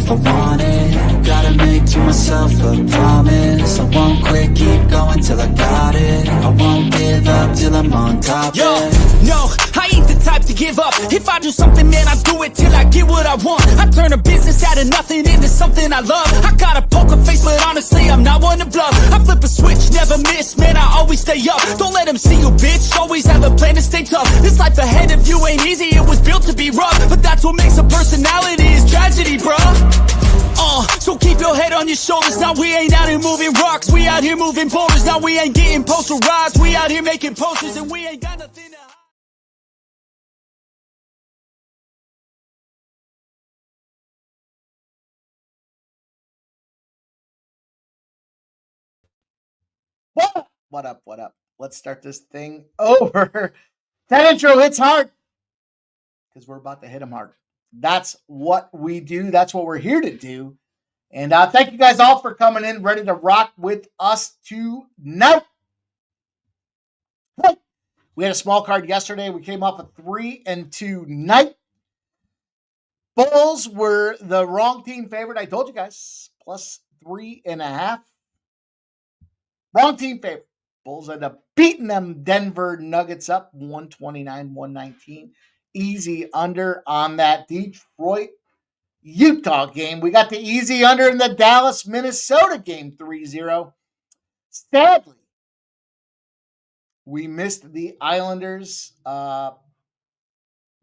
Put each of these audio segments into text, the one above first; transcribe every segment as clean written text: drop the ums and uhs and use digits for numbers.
if I want it. Gotta make to myself a promise. I won't quit, keep going till I got it. I won't give up till I'm on top. Yo, no, I ain't the type to give up. If I do something, man, I do it till I get what I want. I turn a business out of nothing into something I love. I got a poker face, but honestly, I'm not one to bluff. I flip a switch, never miss, man, I always stay up. Don't let them see you, bitch, always have a plan to stay tough. This life ahead of you ain't easy, it was built to be rough. But that's what makes a personality, is tragedy, bruh. So keep your head on your shoulders. Now we ain't out here moving rocks, we out here moving boulders. Now we ain't getting posterized, we out here making posters, and we ain't got nothing to hide. What up? Let's start this thing over. That intro hits hard because we're about to hit them hard. That's what we do. That's what we're here to do. And thank you guys all for coming in, ready to rock with us tonight. We had a small card yesterday. We came off a 3-2 night. Bulls were the wrong team favorite. I told you guys, plus 3.5. Wrong team favorite. Bulls ended up beating them Denver Nuggets up 129-119. Easy under on that Detroit-Utah game. We got the easy under in the Dallas-Minnesota game 3-0. Sadly, we missed the Islanders. Man,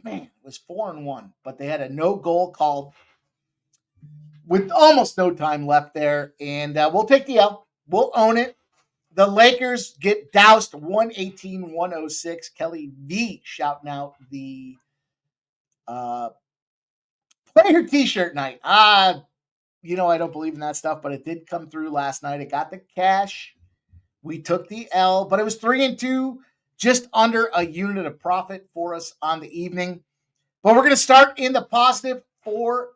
it was 4-1, but they had a no-goal called with almost no time left there. And we'll take the L. We'll own it. The Lakers get doused 118-106. Kelly V shouting out the player t-shirt night. I don't believe in that stuff, but it did come through last night. It got the cash. We took the L, but it was 3-2, just under a unit of profit for us on the evening. But we're going to start in the positive for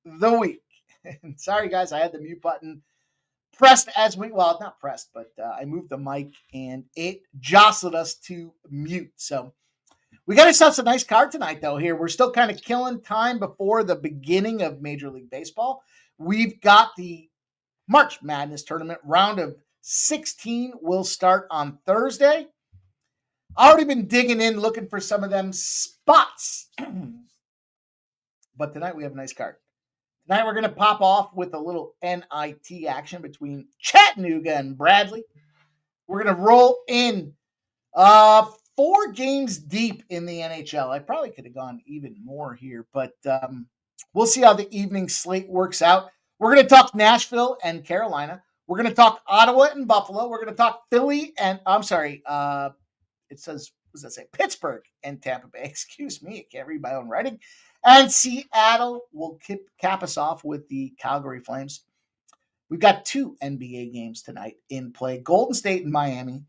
the week. Sorry, guys, I had the mute button pressed not pressed, but I moved the mic and it jostled us to mute. So we got ourselves a nice card tonight, though, here. We're still kind of killing time before the beginning of Major League Baseball. We've got the March Madness tournament. Round of 16 will start on Thursday. Already been digging in, looking for some of them spots. But tonight we have a nice card. Tonight we're going to pop off with a little NIT action between Chattanooga and Bradley. We're going to roll in 4 games deep in the NHL. I probably could have gone even more here, but we'll see how the evening slate works out. We're going to talk Nashville and Carolina. We're going to talk Ottawa and Buffalo. We're going to talk Philly and, it says, what does that say? Pittsburgh and Tampa Bay. Excuse me, I can't read my own writing. And Seattle will cap us off with the Calgary Flames. We've got 2 NBA games tonight in play. Golden State and Miami,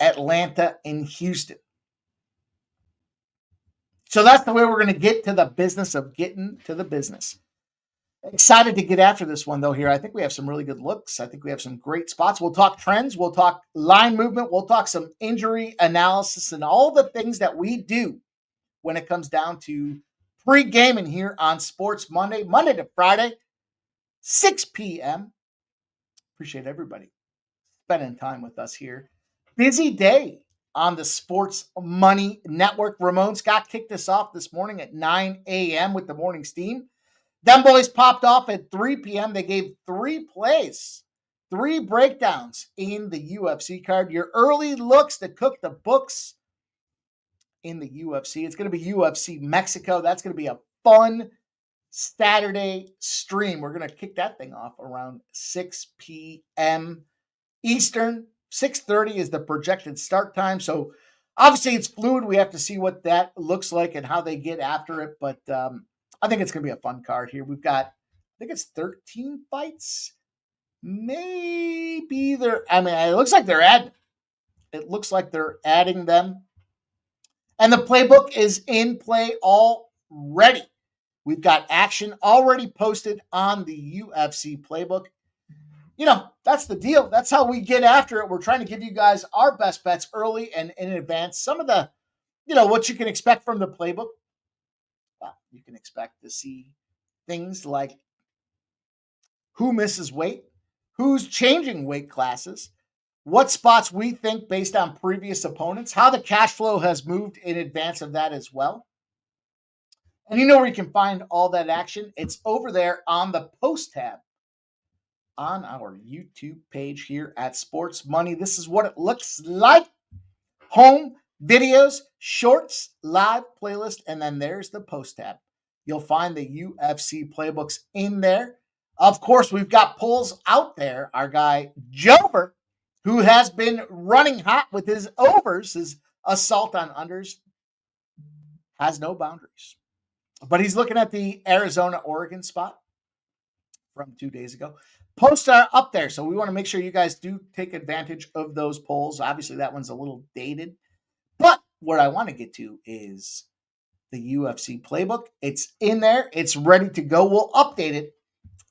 Atlanta and Houston. So that's the way we're going to get to the business of getting to the business. Excited to get after this one, though, here. I think we have some really good looks. I think we have some great spots. We'll talk trends. We'll talk line movement. We'll talk some injury analysis and all the things that we do when it comes down to pre-gaming here on Sports Monday to Friday, 6 p.m. Appreciate everybody spending time with us here. Busy day on the Sports Money Network. Ramon Scott kicked us off this morning at 9 a.m. with the morning steam. Them boys popped off at 3 p.m. They gave 3 plays, 3 breakdowns in the UFC card. Your early looks to cook the books in the UFC. It's going to be UFC Mexico. That's going to be a fun Saturday stream. We're going to kick that thing off around 6 p.m. Eastern. 6:30 is the projected start time. So obviously it's fluid. We have to see what that looks like and how they get after it. But I think it's going to be a fun card here. We've got, I think it's 13 fights. Maybe it looks like they're adding. It looks like they're adding them. And the playbook is in play already. We've got action already posted on the UFC playbook. That's the deal. That's how we get after it. We're trying to give you guys our best bets early and in advance. Some of the, what you can expect from the playbook. Well, you can expect to see things like who misses weight, who's changing weight classes, what spots we think based on previous opponents, how the cash flow has moved in advance of that as well. And you know where you can find all that action? It's over there on the post tab on our YouTube page here at Sports Money. This is what it looks like. Home, videos, shorts, live playlist, and then there's the post tab. You'll find the UFC playbooks in there. Of course, we've got polls out there. Our guy, Jover, who has been running hot with his overs, his assault on unders, has no boundaries. But he's looking at the Arizona-Oregon spot from 2 days ago. Posts are up there, so we want to make sure you guys do take advantage of those polls. Obviously, that one's a little dated. But what I want to get to is the UFC playbook. It's in there. It's ready to go. We'll update it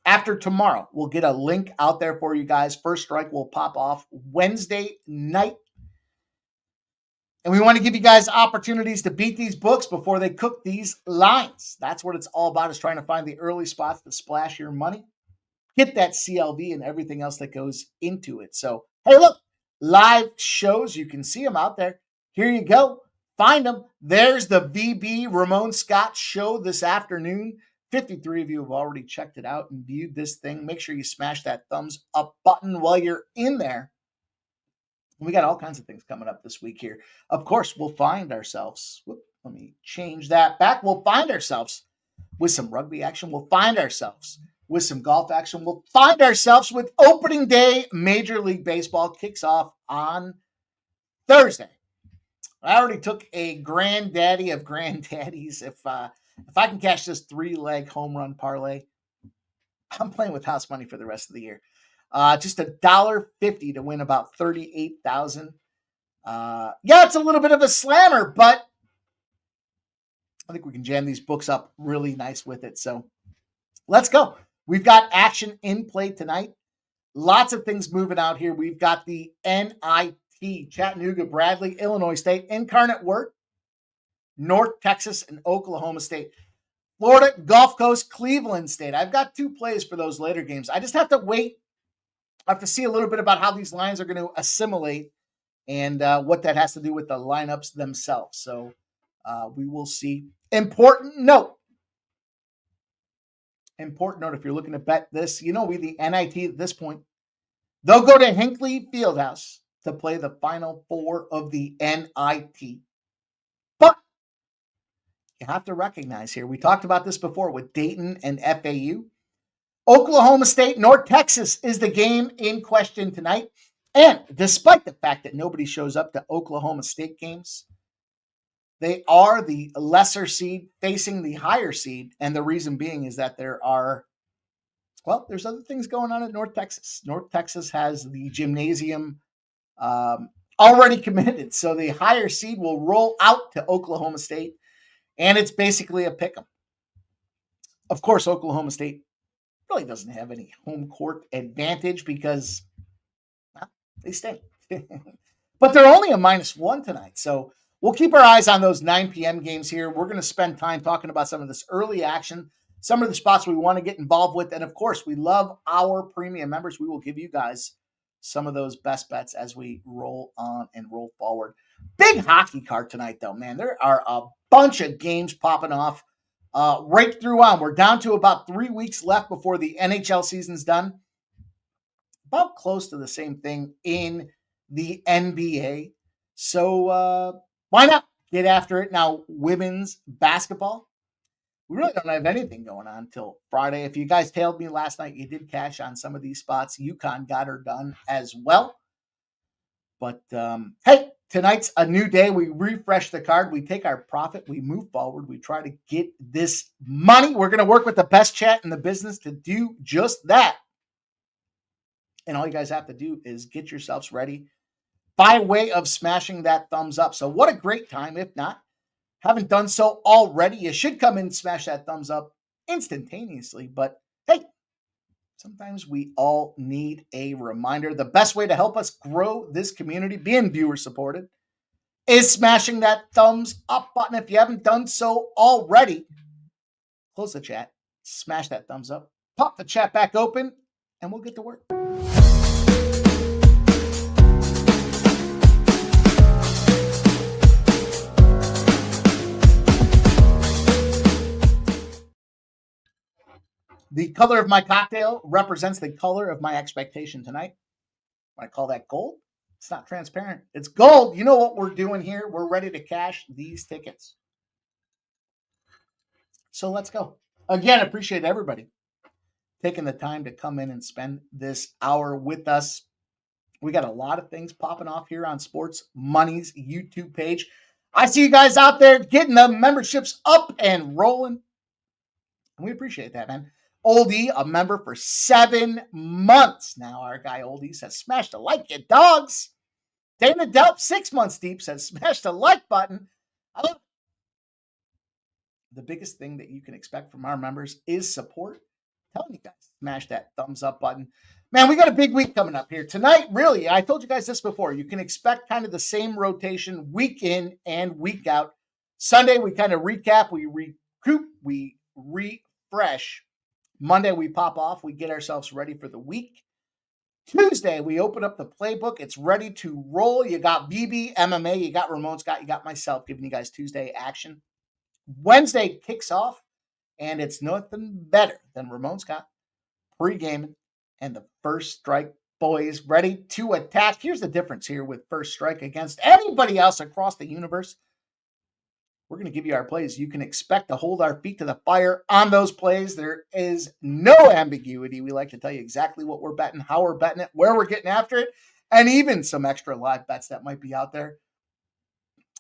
after tomorrow. We'll get a link out there for you guys. First strike will pop off Wednesday night. And we want to give you guys opportunities to beat these books before they cook these lines. That's what it's all about, is trying to find the early spots to splash your money. Get that CLV and everything else that goes into it. So, hey, look, live shows. You can see them out there. Here you go. Find them. There's the VB Ramon Scott show this afternoon. 53 of you have already checked it out and viewed this thing. Make sure you smash that thumbs up button while you're in there. We got all kinds of things coming up this week here. Of course, we'll find ourselves. Let me change that back. We'll find ourselves with some rugby action. We'll find ourselves with some golf action. We'll find ourselves with opening day. Major League Baseball kicks off on Thursday. I already took a granddaddy of granddaddies. If I can catch this 3-leg home run parlay, I'm playing with house money for the rest of the year. Just $1.50 to win about $38,000. Yeah, it's a little bit of a slammer, but I think we can jam these books up really nice with it. So let's go. We've got action in play tonight. Lots of things moving out here. We've got the NIT, Chattanooga, Bradley, Illinois State, Incarnate Word, North Texas, and Oklahoma State. Florida, Gulf Coast, Cleveland State. I've got 2 plays for those later games. I just have to wait. I have to see a little bit about how these lines are going to assimilate and what that has to do with the lineups themselves. So we will see. Important note, if you're looking to bet this, the NIT at this point, they'll go to Hinckley Fieldhouse to play the Final Four of the NIT. But you have to recognize here, we talked about this before with Dayton and FAU. Oklahoma State, North Texas is the game in question tonight. And despite the fact that nobody shows up to Oklahoma State games, they are the lesser seed facing the higher seed. And the reason being is that there's other things going on at North Texas. North Texas has the gymnasium already committed. So the higher seed will roll out to Oklahoma State. And it's basically a pick 'em. Of course, Oklahoma State really doesn't have any home court advantage because they stink. But they're only a -1 tonight. So we'll keep our eyes on those 9 p.m. games here. We're going to spend time talking about some of this early action, some of the spots we want to get involved with. And of course, we love our premium members. We will give you guys some of those best bets as we roll on and roll forward. Big hockey card tonight, though, man. There are a bunch of games popping off. Right through on. We're down to about 3 weeks left before the NHL season's done. About close to the same thing in the NBA. So why not get after it? Now, women's basketball. We really don't have anything going on until Friday. If you guys tailed me last night, you did cash on some of these spots. UConn got her done as well. But hey, tonight's a new day. We refresh the card. We take our profit. We move forward. We try to get this money. We're going to work with the best chat in the business to do just that. And all you guys have to do is get yourselves ready by way of smashing that thumbs up. So what a great time. If not, haven't done so already, you should come in and smash that thumbs up instantaneously. But hey, sometimes we all need a reminder. The best way to help us grow this community, being viewer supported, is smashing that thumbs up button. If you haven't done so already, close the chat, smash that thumbs up, pop the chat back open, and we'll get to work. The color of my cocktail represents the color of my expectation tonight. I call that gold. It's not transparent. It's gold. You know what we're doing here? We're ready to cash these tickets. So let's go. Again, appreciate everybody taking the time to come in and spend this hour with us. We got a lot of things popping off here on Sports Money's YouTube page. I see you guys out there getting the memberships up and rolling. And we appreciate that, man. Oldie, a member for 7 months. Now our guy Oldie says, smash the like, you dogs. Dana Delp, 6 months deep, says, smash the like button. I love it. The biggest thing that you can expect from our members is support. I'm telling you guys, smash that thumbs up button. Man, we got a big week coming up here. Tonight, really, I told you guys this before. You can expect kind of the same rotation week in and week out. Sunday, we kind of recap, we recoup, we refresh. Monday, we pop off. We get ourselves ready for the week. Tuesday, we open up the playbook. It's ready to roll. You got BB, MMA. You got Ramon Scott. You got myself giving you guys Tuesday action. Wednesday kicks off, and it's nothing better than Ramon Scott, Pregaming, and the First Strike boys ready to attack. Here's the difference here with First Strike against anybody else across the universe. We're going to give you our plays. You can expect to hold our feet to the fire on those plays. There is no ambiguity. We like to tell you exactly what we're betting, how we're betting it, where we're getting after it, and even some extra live bets that might be out there.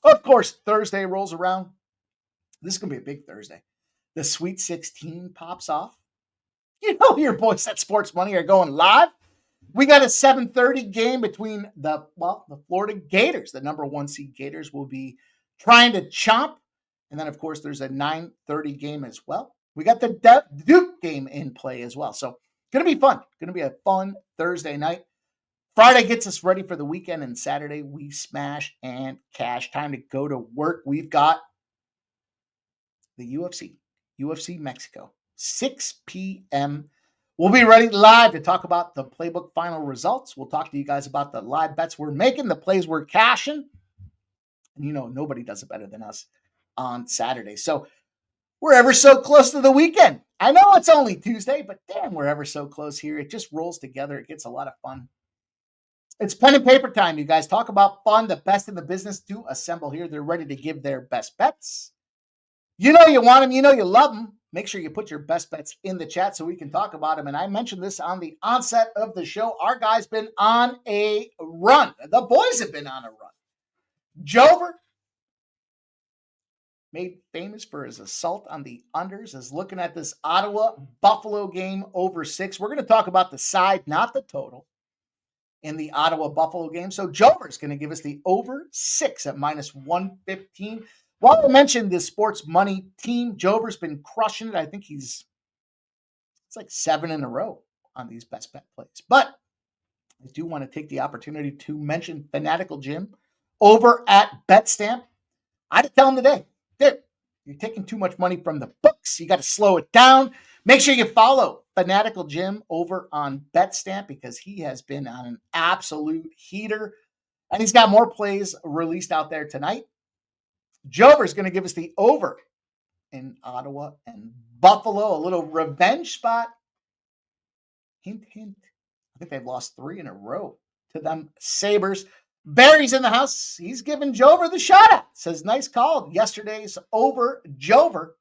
Of course, Thursday rolls around. This is going to be a big Thursday. The Sweet 16 pops off. You know your boys at Sports Money are going live. We got a 7:30 game between the Florida Gators. The number 1 seed Gators will be trying to chomp. And then, of course, there's a 9:30 game as well. We got the Duke game in play as well. So going to be fun. Going to be a fun Thursday night. Friday gets us ready for the weekend, and Saturday we smash and cash. Time to go to work. We've got the UFC Mexico, 6 p.m. We'll be ready live to talk about the playbook final results. We'll talk to you guys about the live bets we're making, the plays we're cashing. And you know, nobody does it better than us on Saturday. So we're ever so close to the weekend. I know it's only Tuesday, but damn, we're ever so close here. It just rolls together. It gets a lot of fun. It's pen and paper time, you guys. Talk about fun. The best in the business to assemble here. They're ready to give their best bets. You know you want them. You know you love them. Make sure you put your best bets in the chat so we can talk about them. And I mentioned this on the onset of the show. Our guy's been on a run. The boys have been on a run. Jover, made famous for his assault on the unders, is looking at this Ottawa-Buffalo game over 6. We're going to talk about the side, not the total, in the Ottawa-Buffalo game. So Jover's going to give us the over 6 at -115. While I mentioned this Sports Money team, Jover's been crushing it. I think it's like 7 in a row on these best bet plays. But I do want to take the opportunity to mention Fanatical Jim over at BetStamp. I had to tell him today, dude, you're taking too much money from the books. You got to slow it down. Make sure you follow Fanatical Jim over on BetStamp because he has been on an absolute heater. And he's got more plays released out there tonight. Jover's going to give us the over in Ottawa and Buffalo, a little revenge spot. Hint, hint. I think they've lost 3 in a row to them Sabres. Barry's in the house. He's giving Jover the shot at. Says, nice call. Yesterday's over Jover.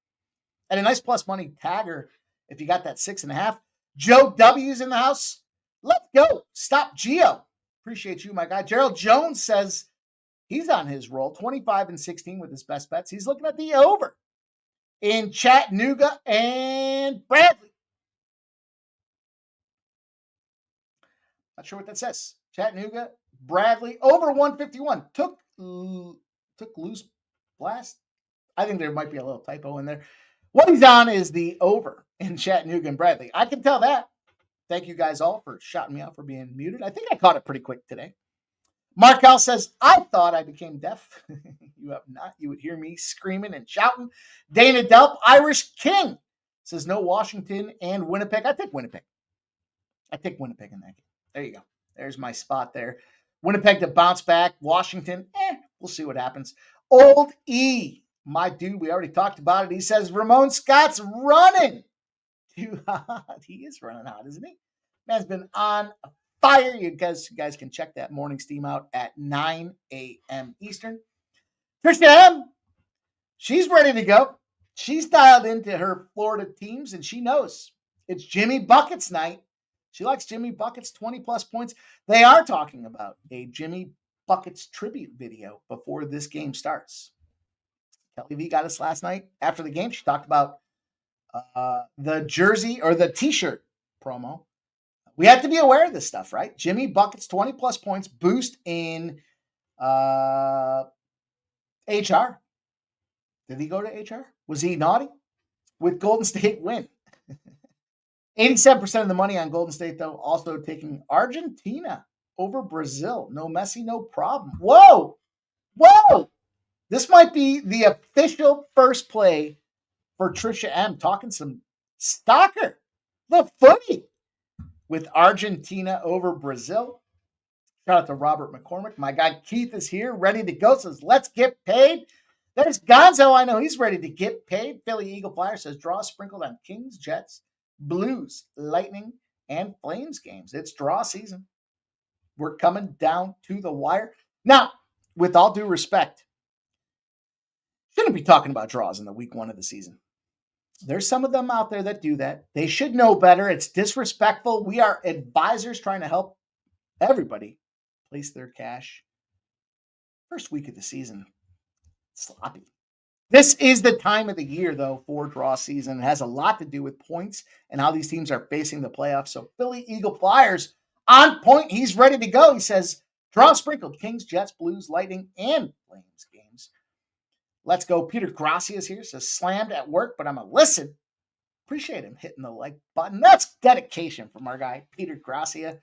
And a nice plus money tagger if you got that 6.5. Joe W's in the house. Let's go. Stop Geo. Appreciate you, my guy. Gerald Jones says he's on his roll. 25-16 with his best bets. He's looking at the over in Chattanooga and Bradley. Not sure what that says. Chattanooga, Bradley, over 151. Took loose blast. I think there might be a little typo in there. What he's on is the over in Chattanooga and Bradley. I can tell that. Thank you guys all for shouting me out for being muted. I think I caught it pretty quick today. Markel says, I thought I became deaf. You have not. You would hear me screaming and shouting. Dana Delp, Irish King, says no Washington and Winnipeg. I think Winnipeg. I take Winnipeg in that game. There you go. There's my spot there. Winnipeg to bounce back. Washington, we'll see what happens. Old E, my dude, we already talked about it. He says Ramon Scott's running too hot. He is running hot, isn't he? Man's been on fire. You guys can check that morning steam out at 9 a.m. Eastern. Trisha M, she's ready to go. She's dialed into her Florida teams, and she knows it's Jimmy Buckets night. She likes Jimmy Buckets, 20-plus points. They are talking about a Jimmy Buckets tribute video before this game starts. Kelly V got us last night. After the game, she talked about the jersey or the T-shirt promo. We have to be aware of this stuff, right? Jimmy Buckets, 20-plus points, boost in HR. Did he go to HR? Was he naughty? With Golden State win. 87% of the money on Golden State, though, also taking Argentina over Brazil. No Messi, no problem. Whoa! This might be the official first play for Trisha M. Talking some soccer. The footy with Argentina over Brazil. Shout out to Robert McCormick. My guy Keith is here, ready to go. Says, let's get paid. There's Gonzo. I know he's ready to get paid. Philly Eagle Flyer says, draw sprinkled on Kings, Jets, Blues, Lightning, and Flames games. It's draw season. We're coming down to the wire. Now, with all due respect, shouldn't be talking about draws in the week 1 of the season. There's some of them out there that do that. They should know better. It's disrespectful. We are advisors trying to help everybody place their cash. First week of the season, sloppy. This is the time of the year, though, for draw season. It has a lot to do with points and how these teams are facing the playoffs. So Philly Eagle Flyers on point. He's ready to go. He says, draw sprinkled. Kings, Jets, Blues, Lightning, and Flames games. Let's go. Peter Gracia is here. Says, slammed at work, but I'm a listen. Appreciate him hitting the like button. That's dedication from our guy, Peter Gracia.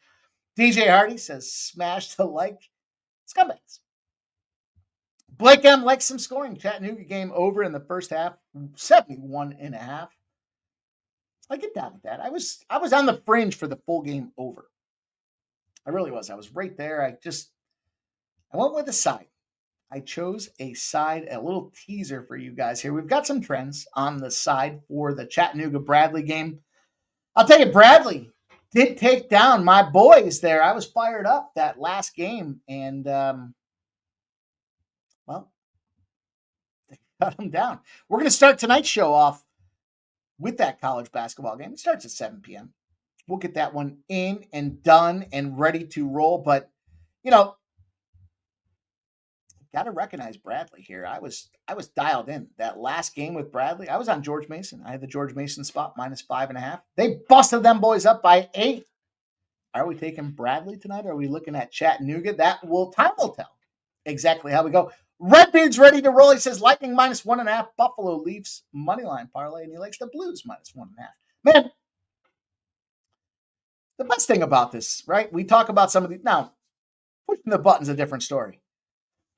DJ Hardy says, smash the like. Scumbags. Blake M likes some scoring. Chattanooga game over in the first half, 71.5. I get down with that. I was on the fringe for the full game over. I really was. I was right there. I went with a side. I chose a side, a little teaser for you guys here. We've got some trends on the side for the Chattanooga-Bradley game. I'll tell you, Bradley did take down my boys there. I was fired up that last game, and they cut them down. We're going to start tonight's show off with that college basketball game. It starts at 7 p.m. We'll get that one in and done and ready to roll. But, got to recognize Bradley here. I was dialed in. That last game with Bradley, I was on George Mason. I had the George Mason spot, -5.5. They busted them boys up by 8. Are we taking Bradley tonight? Or are we looking at Chattanooga? Time will tell exactly how we go. Redbeard's ready to roll. He says Lightning -1.5. Buffalo Leafs moneyline parlay, and he likes the Blues -1.5. Man, the best thing about this, right? We talk about some of these. Now, pushing the button's a different story.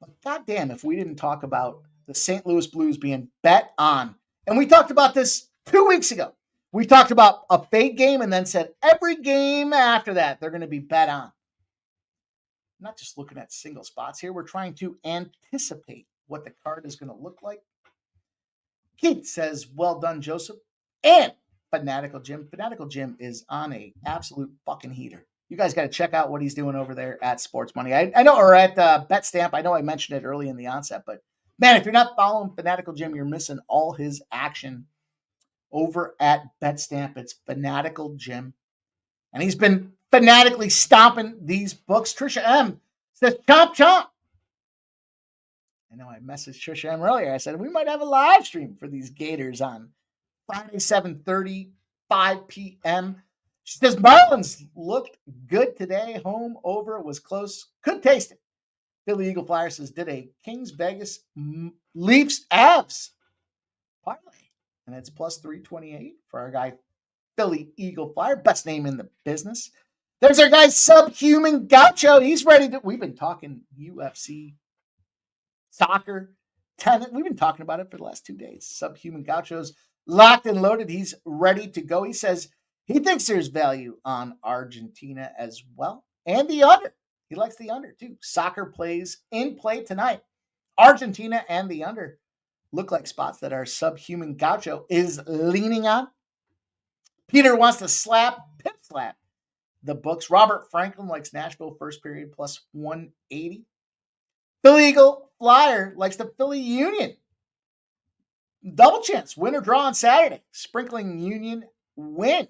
But goddamn, if we didn't talk about the St. Louis Blues being bet on. And we talked about this 2 weeks ago. We talked about a fade game and then said every game after that, they're going to be bet on. I'm not just looking at single spots here. We're trying to anticipate what the card is going to look like. Keith says, well done, Joseph. And Fanatical Jim. Fanatical Jim is on a absolute fucking heater. You guys got to check out what he's doing over there at Sports Money. I know, or at BetStamp. I know I mentioned it early in the onset, but man, if you're not following Fanatical Jim, you're missing all his action over at BetStamp. It's Fanatical Jim. And he's been fanatically stomping these books. Trisha M says, chomp, chomp. I know I messaged Trisha M earlier. I said, we might have a live stream for these Gators on Friday, 7:30, 5 p.m. She says, Marlins looked good today. Home over. It was close. Could taste it. Philly Eagle Flyer says, did a Kings Vegas Leafs Avs parlay. And it's +328 for our guy, Philly Eagle Flyer. Best name in the business. There's our guy, Subhuman Gaucho. He's ready to. We've been talking UFC, soccer, tennis. We've been talking about it for the last 2 days. Subhuman Gaucho's locked and loaded. He's ready to go. He says He thinks there's value on Argentina as well. And the under. He likes the under too. Soccer plays in play tonight. Argentina and the under look like spots that our subhuman gaucho is leaning on. Peter wants to pip slap the books. Robert Franklin likes Nashville first period plus 180. Philly Eagle Flyer likes the Philly Union. Double chance, win or draw on Saturday. Sprinkling Union win.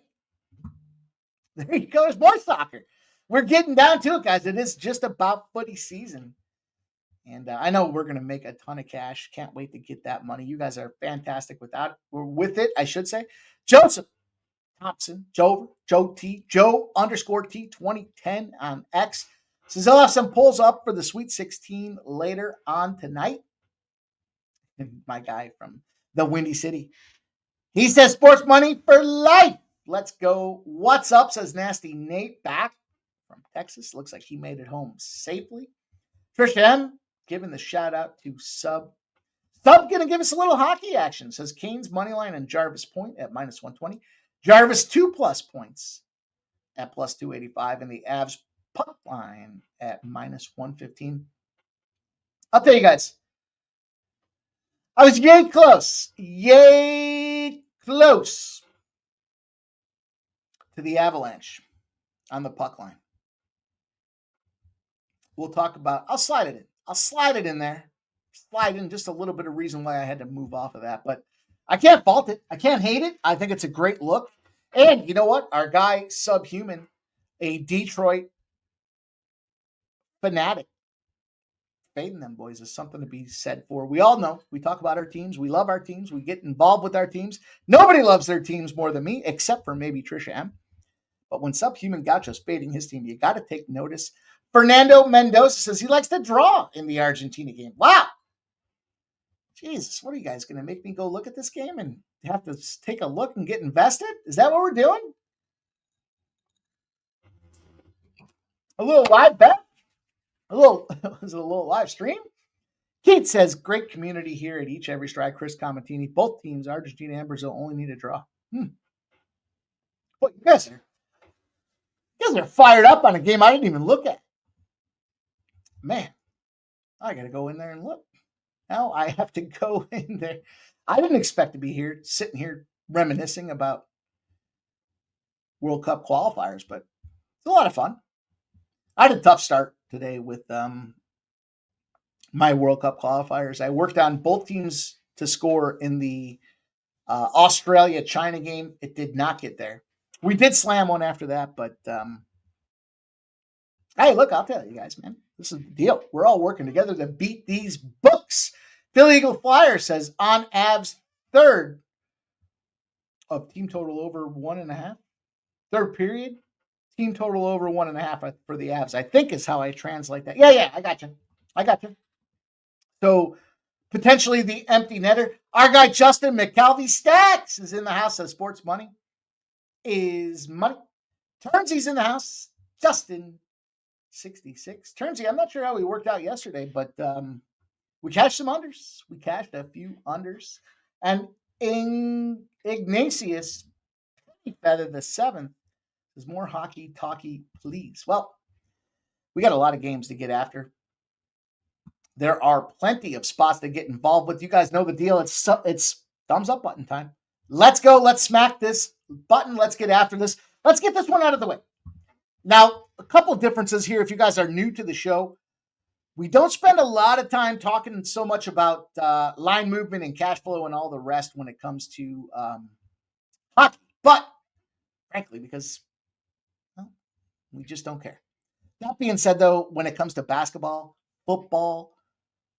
There you go. There's more soccer. We're getting down to it, guys. It is just about footy season. And I know we're going to make a ton of cash. Can't wait to get that money. You guys are fantastic with it, I should say. Joseph Thompson, Joe T, Joe _T 2010 on X. Says he'll have some polls up for the Sweet 16 later on tonight. And my guy from the Windy City. He says sports money for life. Let's go. What's up, says Nasty Nate back from Texas. Looks like he made it home safely. Trisha M giving the shout out to Sub. Sub going to give us a little hockey action. Says Canes moneyline and Jarvis Point at minus 120. Jarvis 2+ points at plus 285. And the Avs puck line at minus 115. I'll tell you guys. I was yay close to the Avalanche on the puck line. We'll talk about, I'll slide it in there. Slide in just a little bit of reason why I had to move off of that, but I can't fault it. I can't hate it. I think it's a great look. And you know what? Our guy, Subhuman, a Detroit fanatic, fading them boys is something to be said for. We all know, we talk about our teams. We love our teams. We get involved with our teams. Nobody loves their teams more than me, except for maybe Trisha M. But when Subhuman Gaucho's fading his team, you got to take notice. Fernando Mendoza says he likes to draw in the Argentina game. Wow. Jesus, what are you guys going to make me go look at this game and have to take a look and get invested? Is that what we're doing? A little live bet? Was it a little live stream? Keith says, great community here at each every strike. Chris Comatini, both teams, Argentina and Brazil, only need a draw. But you guys are fired up on a game I didn't even look at. Man, I got to go in there and look. Now I have to go in there. I didn't expect to be here, sitting here reminiscing about World Cup qualifiers, but it's a lot of fun. I had a tough start today with my World Cup qualifiers. I worked on both teams to score in the Australia-China game. It did not get there. We did slam one after that, but hey, look, I'll tell you guys, man. This is the deal. We're all working together to beat these books. Philly Eagle Flyer says on Avs third of team total over 1.5. Third period, team total over 1.5 for the Avs, I think is how I translate that. Yeah, I got you. So potentially the empty netter. Our guy Justin McCalvey Stacks is in the house. Says sports money is money. Turnsy's in the house. Justin 66. Turnsy, I'm not sure how we worked out yesterday, but we cashed some unders. We cashed a few unders. And Ignatius Feather the 7th is more hockey talky, please. Well, we got a lot of games to get after. There are plenty of spots to get involved with. You guys know the deal. It's thumbs up button time. Let's go. Let's smack this button. Let's get after this. Let's get this one out of the way. Now, a couple of differences here. If you guys are new to the show, we don't spend a lot of time talking so much about line movement and cash flow and all the rest when it comes to hockey. But frankly, because we just don't care. That being said, though, when it comes to basketball, football,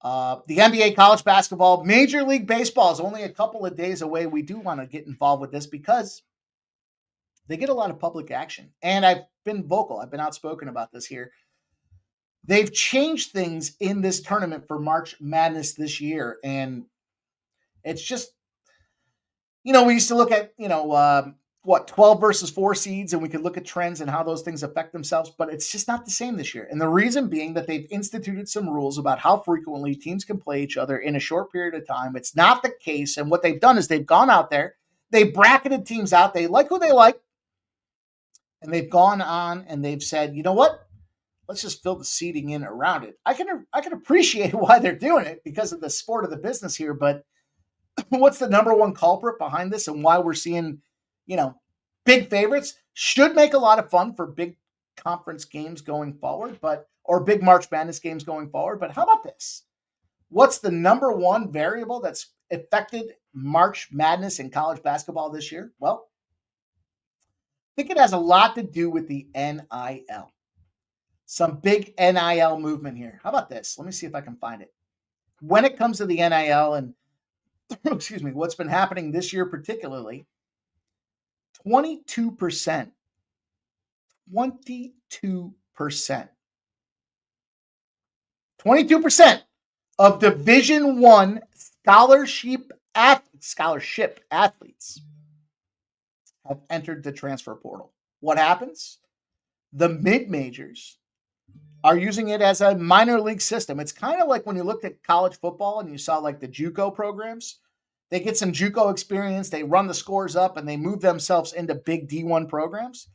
the NBA, college basketball, Major League Baseball is only a couple of days away. We do want to get involved with this because they get a lot of public action. And I've been vocal. I've been outspoken about this here. They've changed things in this tournament for March Madness this year. And it's just, we used to look at, 12 versus 4 seeds, and we could look at trends and how those things affect themselves, but it's just not the same this year. And the reason being that they've instituted some rules about how frequently teams can play each other in a short period of time. It's not the case. And what they've done is they've gone out there, they bracketed teams out. They like who they like. And they've gone on and they've said, you know what? Let's just fill the seating in around it. I can appreciate why they're doing it because of the sport of the business here, but what's the number one culprit behind this and why we're seeing, big favorites? Should make a lot of fun for big conference games going forward, or big March Madness games going forward. But how about this? What's the number one variable that's affected March Madness in college basketball this year? Well, I think it has a lot to do with the NIL. Some big NIL movement here. How about this? Let me see if I can find it. When it comes to the NIL and excuse me, what's been happening this year particularly, 22%. 22% of Division I scholarship athletes have entered the transfer portal. What happens? The mid-majors are using it as a minor league system. It's kind of like when you looked at college football and you saw like the JUCO programs. They get some JUCO experience, they run the scores up, and they move themselves into big D1 programs.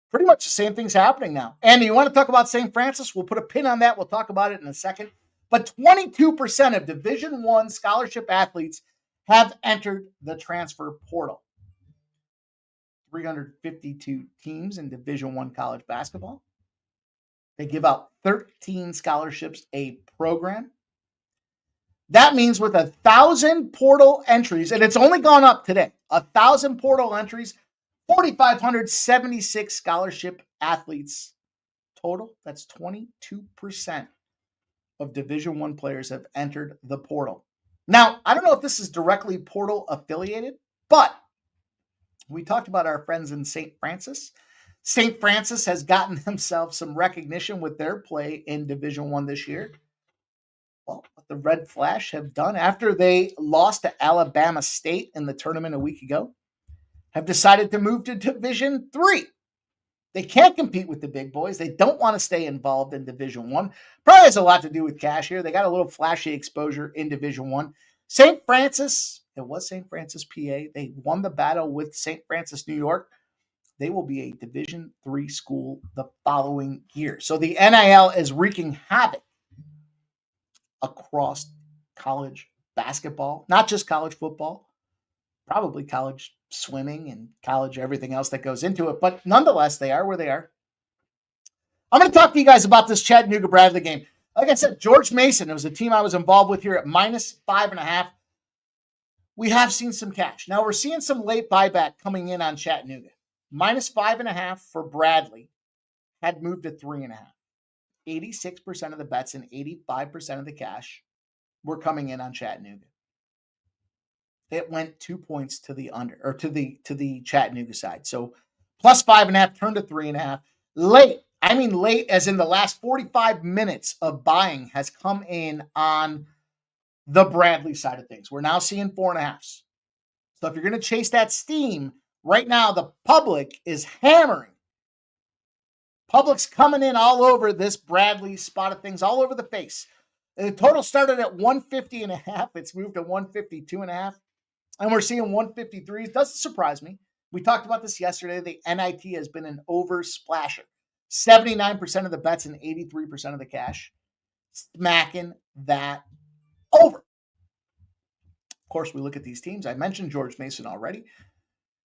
Pretty much the same thing's happening now. Andy, you want to talk about St. Francis? We'll put a pin on that. We'll talk about it in a second. But 22% of Division I scholarship athletes have entered the transfer portal. 352 teams in Division I college basketball. They give out 13 scholarships a program. That means with 1,000 portal entries, and it's only gone up today, 1,000 portal entries, 4,576 scholarship athletes total. That's 22% of Division I players have entered the portal. Now, I don't know if this is directly portal affiliated, but we talked about our friends in St. Francis. St. Francis has gotten themselves some recognition with their play in Division I this year. Well, what the Red Flash have done after they lost to Alabama State in the tournament a week ago, have decided to move to Division III. They can't compete with the big boys. They don't want to stay involved in Division I. Probably has a lot to do with cash here. They got a little flashy exposure in Division I. St. Francis, it was St. Francis, PA. They won the battle with St. Francis, New York. They will be a Division III school the following year. So the NIL is wreaking havoc across college basketball, not just college football, probably college swimming and college everything else that goes into it. But nonetheless, they are where they are. I'm going to talk to you guys about this Chattanooga Bradley game. Like I said, George Mason, it was a team I was involved with here at -5.5. We have seen some cash. Now we're seeing some late buyback coming in on Chattanooga. -5.5 for Bradley had moved to 3.5. 86% of the bets and 85% of the cash were coming in on Chattanooga. It went 2 points to the under, or to the Chattanooga side. So +5.5 turned to 3.5. Late as in the last 45 minutes of buying has come in on the Bradley side of things. We're now seeing 4.5. So if you're going to chase that steam, right now the public is hammering. Public's coming in all over this Bradley spot of things, all over the face. The total started at 150.5. It's moved to 152.5. And we're seeing 153s. Doesn't surprise me. We talked about this yesterday. The NIT has been an over splasher. 79% of the bets and 83% of the cash. Smacking that over. Of course, we look at these teams. I mentioned George Mason already.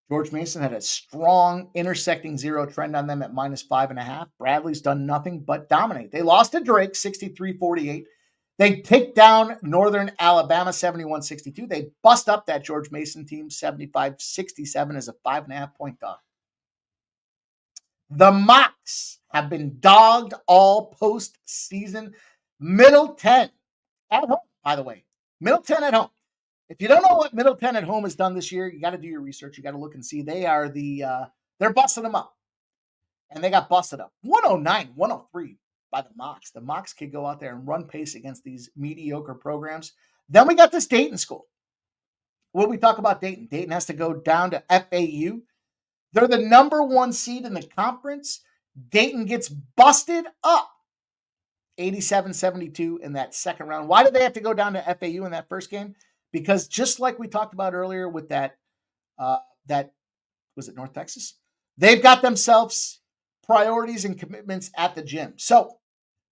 George Mason had a strong intersecting zero trend on them at -5.5. Bradley's done nothing but dominate. They lost to Drake 63-48. They take down Northern Alabama 71-62. They bust up that George Mason team 75-67 as a 5.5 point dog. The Mocs have been dogged all postseason. Middle 10 at home, by the way. Middle 10 at home. If you don't know what Middle 10 at home has done this year, you got to do your research. You got to look and see. They are they're busting them up. And they got busted up. 109-103 by the Mocs. The Mocs could go out there and run pace against these mediocre programs. Then we got this Dayton school. When we talk about Dayton, Dayton has to go down to FAU. They're the number 1 seed in the conference. Dayton gets busted up 87-72 in that second round. Why did they have to go down to FAU in that first game? Because just like we talked about earlier with that was it North Texas? they've got themselves priorities and commitments at the gym. So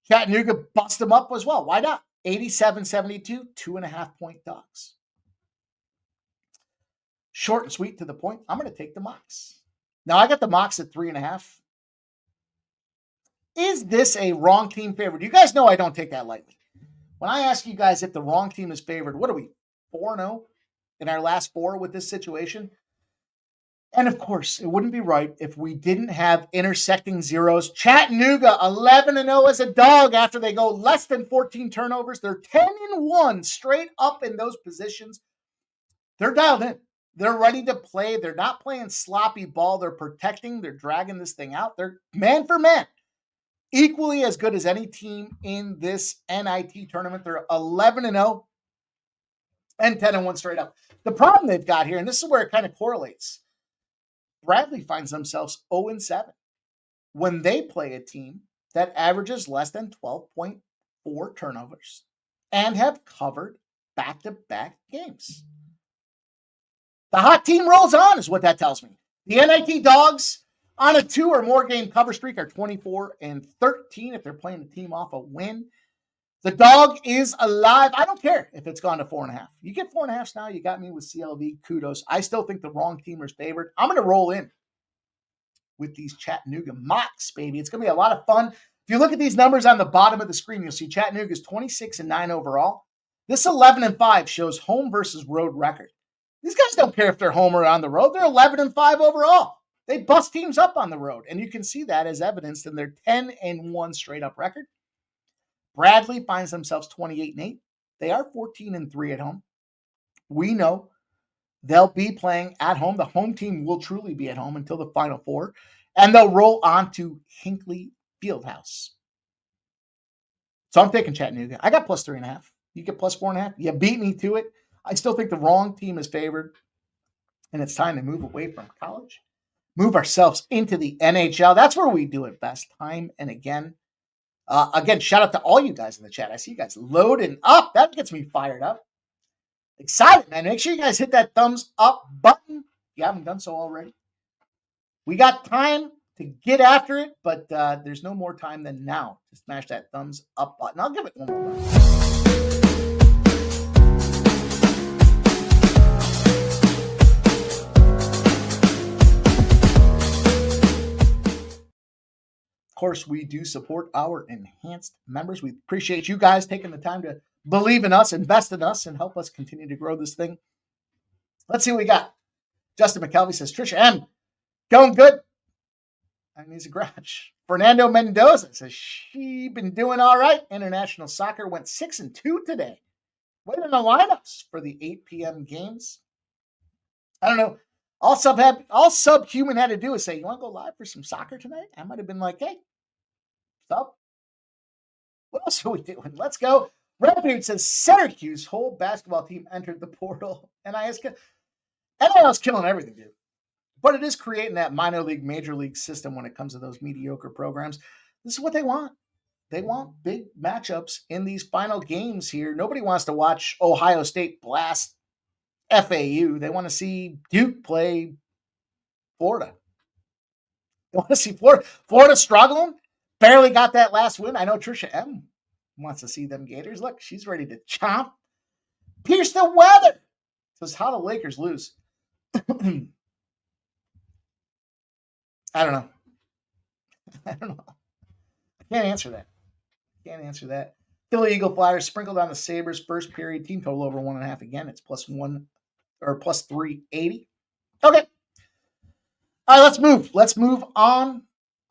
Chattanooga bust them up as well. Why not? 87-72, 2.5-point dogs. Short and sweet to the point. I'm going to take the Mocs. Now, I got the Mocs at 3.5. Is this a wrong team favorite? You guys know I don't take that lightly. When I ask you guys if the wrong team is favored, what are we, 4-0 in our last 4 with this situation? And of course, it wouldn't be right if we didn't have intersecting zeros. Chattanooga 11-0 as a dog after they go less than 14 turnovers. They're 10-1 straight up in those positions. They're dialed in. They're ready to play. They're not playing sloppy ball. They're protecting. They're dragging this thing out. They're man for man. Equally as good as any team in this NIT tournament. They're 11-0 and 10-1 straight up. The problem they've got here, and this is where it kind of correlates, Bradley finds themselves 0-7 when they play a team that averages less than 12.4 turnovers and have covered back-to-back games. The hot team rolls on is what that tells me. The NIT Dogs on a 2 or more game cover streak are 24-13 if they're playing the team off a win. The dog is alive. I don't care if it's gone to 4.5. You get 4.5 now. You got me with CLV. Kudos. I still think the wrong team is favored. I'm going to roll in with these Chattanooga Mocs, baby. It's going to be a lot of fun. If you look at these numbers on the bottom of the screen, you'll see Chattanooga is 26-9 overall. This 11-5 shows home versus road record. These guys don't care if they're home or on the road. They're 11-5 overall. They bust teams up on the road, and you can see that as evidenced in their 10-1 straight up record. Bradley finds themselves 28-8. They are 14-3 at home. We know they'll be playing at home. The home team will truly be at home until the Final Four, and they'll roll on to Hinckley Fieldhouse. So I'm taking Chattanooga. I got plus 3.5. You get plus 4.5. You beat me to it. I still think the wrong team is favored, and it's time to move away from college, move ourselves into the NHL. That's where we do it best, time and again. Again, shout out to all you guys in the chat. I see you guys loading up. That gets me fired up. Excited, man. Make sure you guys hit that thumbs up button if you haven't done so already. We got time to get after it, but there's no more time than now to smash that thumbs up button. I'll give it one more round. Of course, we do support our enhanced members. We appreciate you guys taking the time to believe in us, invest in us, and help us continue to grow this thing. Let's see what we got. Justin McKelvey says, Trisha M, going good. That means a garage. Fernando Mendoza says, she been doing all right. International soccer went 6-2 today. What are the lineups for the 8 p.m. games? I don't know. All Subhuman had to do is say, you want to go live for some soccer tonight? I might have been like, hey, sub. What else are we doing? Let's go. Redbeard says, Syracuse whole basketball team entered the portal. NIL's killing everything, dude. But it is creating that minor league, major league system when it comes to those mediocre programs. This is what they want. They want big matchups in these final games here. Nobody wants to watch Ohio State blast FAU. They want to see Duke play Florida. They want to see Florida struggling. Barely got that last win. I know Trisha M wants to see them Gators. Look, she's ready to chomp. Pierce the weather. Says, how the Lakers lose? I don't know. I can't answer that. Philly Eagle Flyers sprinkled on the Sabres first period. Team total over 1.5 again. It's +1 or +380. Okay. All right, let's move. Let's move on.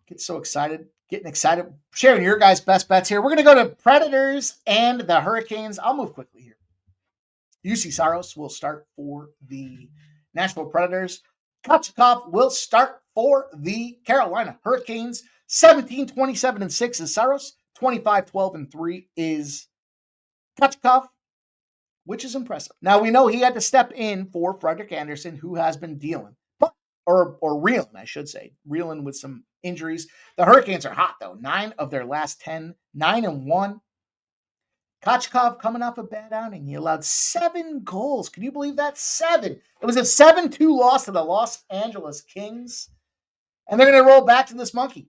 Getting excited. Sharing your guys' best bets here. We're going to go to Predators and the Hurricanes. I'll move quickly here. UC Saros will start for the Nashville Predators. Kochetkov will start for the Carolina Hurricanes. 17-27-6 is Saros. 25-12-3 is Kochetkov, which is impressive. Now, we know he had to step in for Frederick Anderson, who has been dealing, or reeling, I should say, reeling with some injuries. The Hurricanes are hot, though. 9 of their last 10, 9-1. Kochetkov coming off a bad outing. He allowed 7 goals. Can you believe that? 7. It was a 7-2 loss to the Los Angeles Kings. And they're going to roll back to this monkey.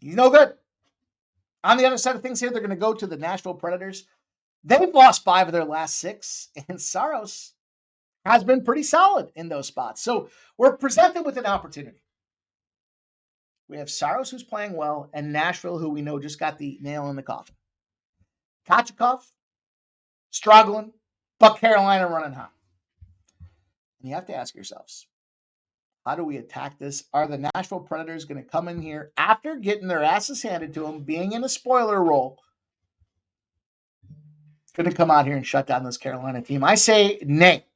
He's no good. On the other side of things here, they're going to go to the Nashville Predators. They've lost 5 of their last 6, and Saros has been pretty solid in those spots. So we're presented with an opportunity. We have Saros, who's playing well, and Nashville, who we know just got the nail in the coffin. Kochetkov, struggling, but Carolina running hot. And you have to ask yourselves, how do we attack this? Are the Nashville Predators going to come in here after getting their asses handed to them, being in a spoiler role, going to come out here and shut down this Carolina team? I say nay.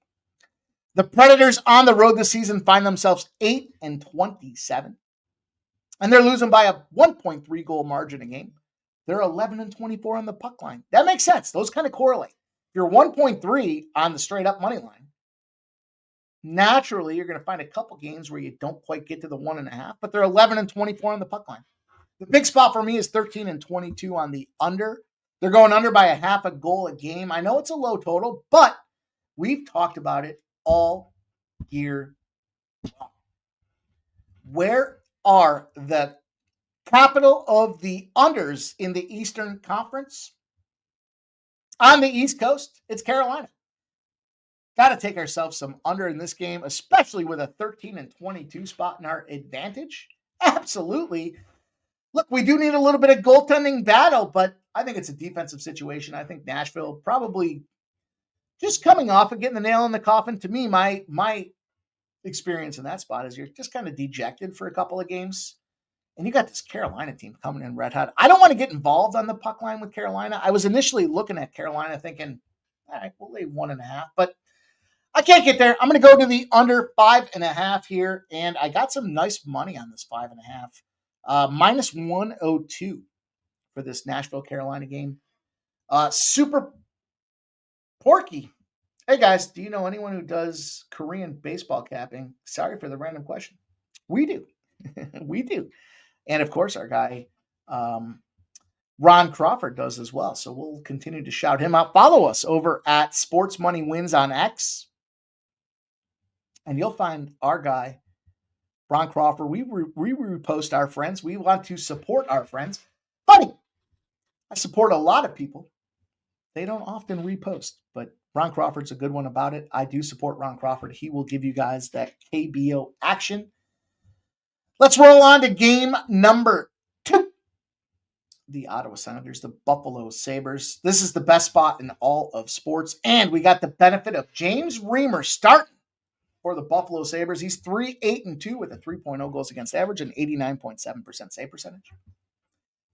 The Predators on the road this season find themselves 8-27, and they're losing by a 1.3 goal margin a game. They're 11-24 on the puck line. That makes sense. Those kind of correlate. If you're 1.3 on the straight up money line, naturally, you're going to find a couple games where you don't quite get to the 1.5, but they're 11-24 on the puck line. The big spot for me is 13-22 on the under. They're going under by a half a goal a game. I know it's a low total, but we've talked about it all year long. Where are the capital of the unders in the Eastern Conference? On the East Coast, it's Carolina. Got to take ourselves some under in this game, especially with a 13-22 spot in our advantage. Absolutely. Look, we do need a little bit of goaltending battle, but I think it's a defensive situation. I think Nashville probably just coming off and getting the nail in the coffin. To me, my experience in that spot is you're just kind of dejected for a couple of games. And you got this Carolina team coming in red hot. I don't want to get involved on the puck line with Carolina. I was initially looking at Carolina thinking, all right, we'll lay 1.5, but I can't get there. I'm going to go to the under 5.5 here, and I got some nice money on this 5.5. Minus 102 for this Nashville-Carolina game. Super Porky. Hey, guys, do you know anyone who does Korean baseball capping? Sorry for the random question. We do. We do. And, of course, our guy Ron Crawford does as well. So we'll continue to shout him out. Follow us over at Sports Money Wins on X. And you'll find our guy, Ron Crawford. We repost our friends. We want to support our friends. Funny, I support a lot of people. They don't often repost, but Ron Crawford's a good one about it. I do support Ron Crawford. He will give you guys that KBO action. Let's roll on to game number 2. The Ottawa Senators, the Buffalo Sabres. This is the best spot in all of sports, and we got the benefit of James Reimer starting for the Buffalo Sabres. He's 3-8-2 with a 3.0 goals against average and 89.7% save percentage.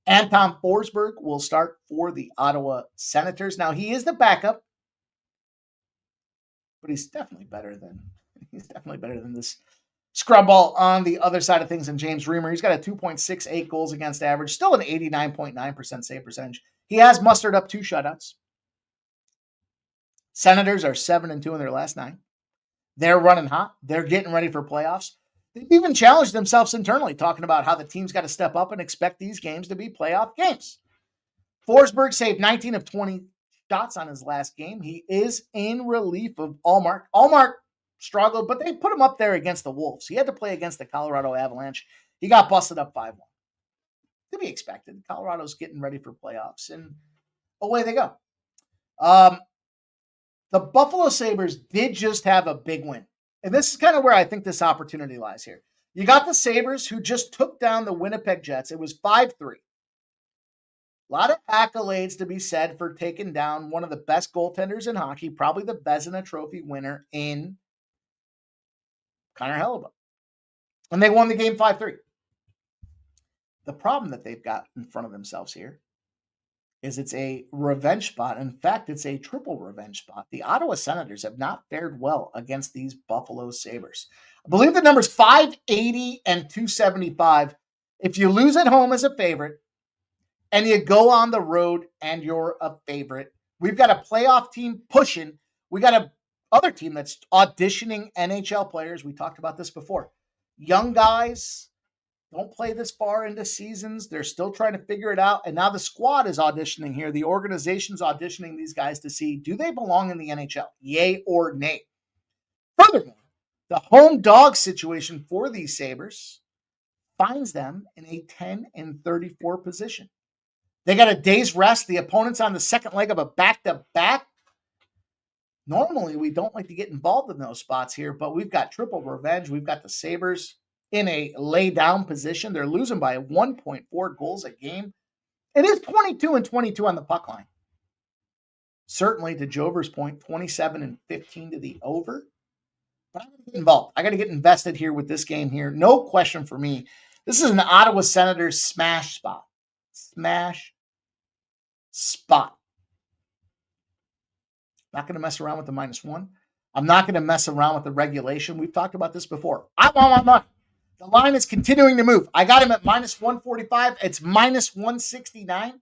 Anton Forsberg will start for the Ottawa Senators. Now, he is the backup, but he's definitely better than this scrubball on the other side of things in James Reimer. He's got a 2.68 goals against average, still an 89.9% save percentage. He has mustered up 2 shutouts. Senators are 7-2 in their last 9. They're running hot. They're getting ready for playoffs. They've even challenged themselves internally, talking about how the team's got to step up and expect these games to be playoff games. Forsberg saved 19 of 20 shots on his last game. He is in relief of Allmark. Allmark struggled, but they put him up there against the Wolves. He had to play against the Colorado Avalanche. He got busted up 5-1. To be expected. Colorado's getting ready for playoffs, and away they go. The Buffalo Sabres did just have a big win. And this is kind of where I think this opportunity lies here. You got the Sabres who just took down the Winnipeg Jets. It was 5-3. A lot of accolades to be said for taking down one of the best goaltenders in hockey, probably the Vezina Trophy winner in Connor Hellebuyck. And they won the game 5-3. The problem that they've got in front of themselves here is it's a revenge spot. In fact, it's a triple revenge spot. The Ottawa Senators have not fared well against these Buffalo Sabres. I believe the number's 580 and 275. If you lose at home as a favorite and you go on the road and you're a favorite, we've got a playoff team pushing. We got a other team that's auditioning NHL players. We talked about this before. Young guys don't play this far into seasons. They're still trying to figure it out. And now the squad is auditioning here. The organization's auditioning these guys to see, do they belong in the NHL? Yay or nay? Furthermore, The home dog situation for these Sabres finds them in a 10-34 position. They got a day's rest. The opponent's on the second leg of a back-to-back. Normally, we don't like to get involved in those spots here, but we've got triple revenge. We've got the Sabres in a lay-down position. They're losing by 1.4 goals a game. It is 22-22 on the puck line. Certainly, to Jover's point, 27-15 to the over. But I got to get involved. I got to get invested here with this game here. No question for me. This is an Ottawa Senators smash spot. Smash spot. Not going to mess around with the -1. I'm not going to mess around with the regulation. We've talked about this before. I want my money. The line is continuing to move. I got him at -145. It's -169.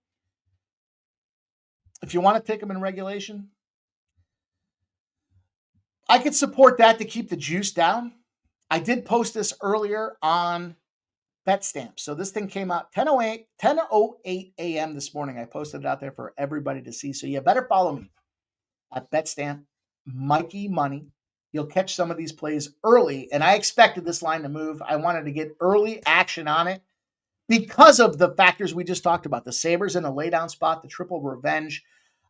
If you want to take him in regulation, I could support that to keep the juice down. I did post this earlier on BetStamp. So this thing came out 10:08 a.m. this morning. I posted it out there for everybody to see. So you better follow me at BetStamp, Mikey Money. You'll catch some of these plays early, and I expected this line to move. I wanted to get early action on it because of the factors we just talked about. The Sabres in a laydown spot, the triple revenge.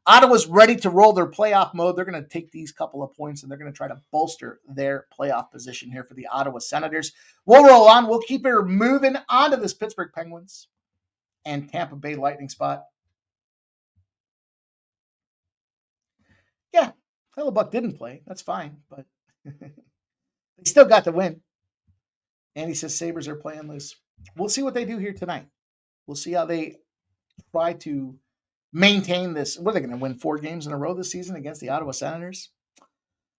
Ottawa's ready to roll their playoff mode. They're going to take these couple of points, and they're going to try to bolster their playoff position here for the Ottawa Senators. We'll roll on. We'll keep it moving on to this Pittsburgh Penguins and Tampa Bay Lightning spot. Yeah, Hellebuck didn't play. That's fine, but they still got the win. And he says Sabres are playing loose. We'll see what they do here tonight. We'll see how they try to maintain this. What are they going to win 4 games in a row this season against the Ottawa Senators?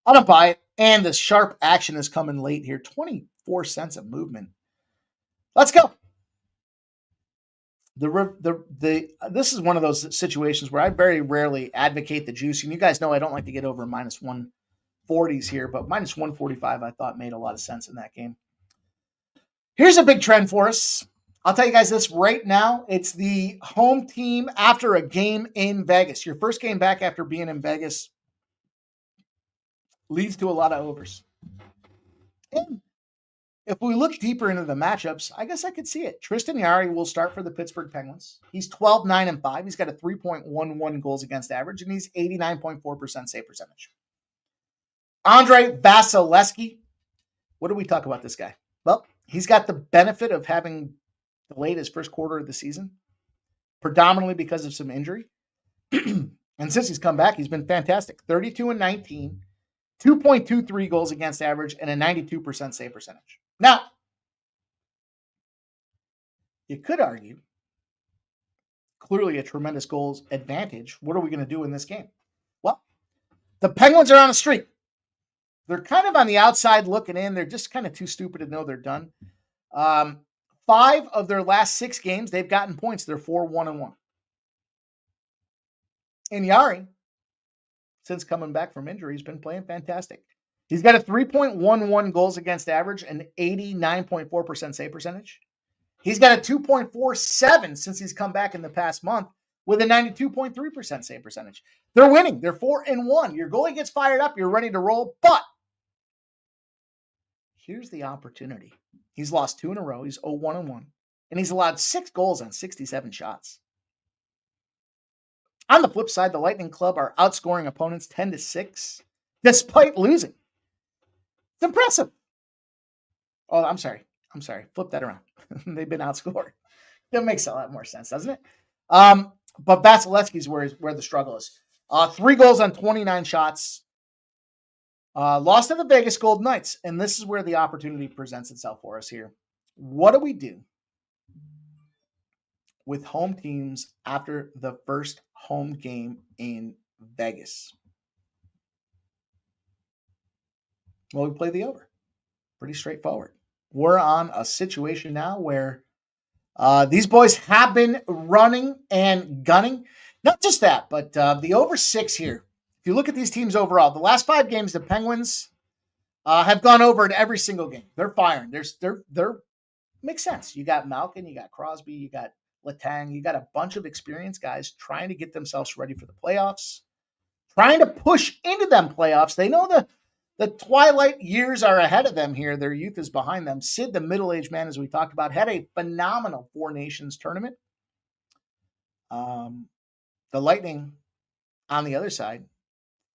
I don't buy it. And the sharp action is coming late here. 24 cents of movement. Let's go. This is one of those situations where I very rarely advocate the juice. And you guys know I don't like to get over -140s here, but -145 I thought made a lot of sense in that game. Here's a big trend for us. I'll tell you guys this right now. It's the home team after a game in Vegas. Your first game back after being in Vegas leads to a lot of overs. And if we look deeper into the matchups, I guess I could see it. Tristan Jarry will start for the Pittsburgh Penguins. He's 12-9-5. He's got a 3.11 goals against average, and he's 89.4% save percentage. Andrei Vasilevsky. What do we talk about this guy? Well, he's got the benefit of having delayed his first quarter of the season, predominantly because of some injury. And since he's come back, he's been fantastic. 32-19, 2.23 goals against average, and a 92% save percentage. Now, you could argue, clearly a tremendous goals advantage. What are we going to do in this game? Well, the Penguins are on a streak. They're kind of on the outside looking in. They're just kind of too stupid to know they're done. 5 of their last 6 games, they've gotten points. They're 4-1-1. And Jarry, since coming back from injury, he's been playing fantastic. He's got a 3.11 goals against average and 89.4% save percentage. He's got a 2.47 since he's come back in the past month with a 92.3% save percentage. They're winning. They're 4-1. Your goalie gets fired up. You're ready to roll. But here's the opportunity. He's lost 2 in a row. He's 0-1-1. And he's allowed 6 goals on 67 shots. On the flip side, the Lightning Club are outscoring opponents 10-6 despite losing. It's impressive. Oh, I'm sorry. Flip that around. They've been outscored. That makes a lot more sense, doesn't it? But Vasilevsky's where the struggle is. 3 goals on 29 shots. Lost to the Vegas Golden Knights. And this is where the opportunity presents itself for us here. What do we do with home teams after the first home game in Vegas? Well, we play the over. Pretty straightforward. We're on a situation now where these boys have been running and gunning. Not just that, but the over 6 here. If you look at these teams overall, the last 5 games, the Penguins have gone over in every single game. They're firing. They're makes sense. You got Malkin, you got Crosby, you got Letang, you got a bunch of experienced guys trying to get themselves ready for the playoffs, trying to push into them playoffs. They know the The twilight years are ahead of them here. Their youth is behind them. Sid, the middle-aged man, as we talked about, had a phenomenal Four Nations tournament. The Lightning, on the other side,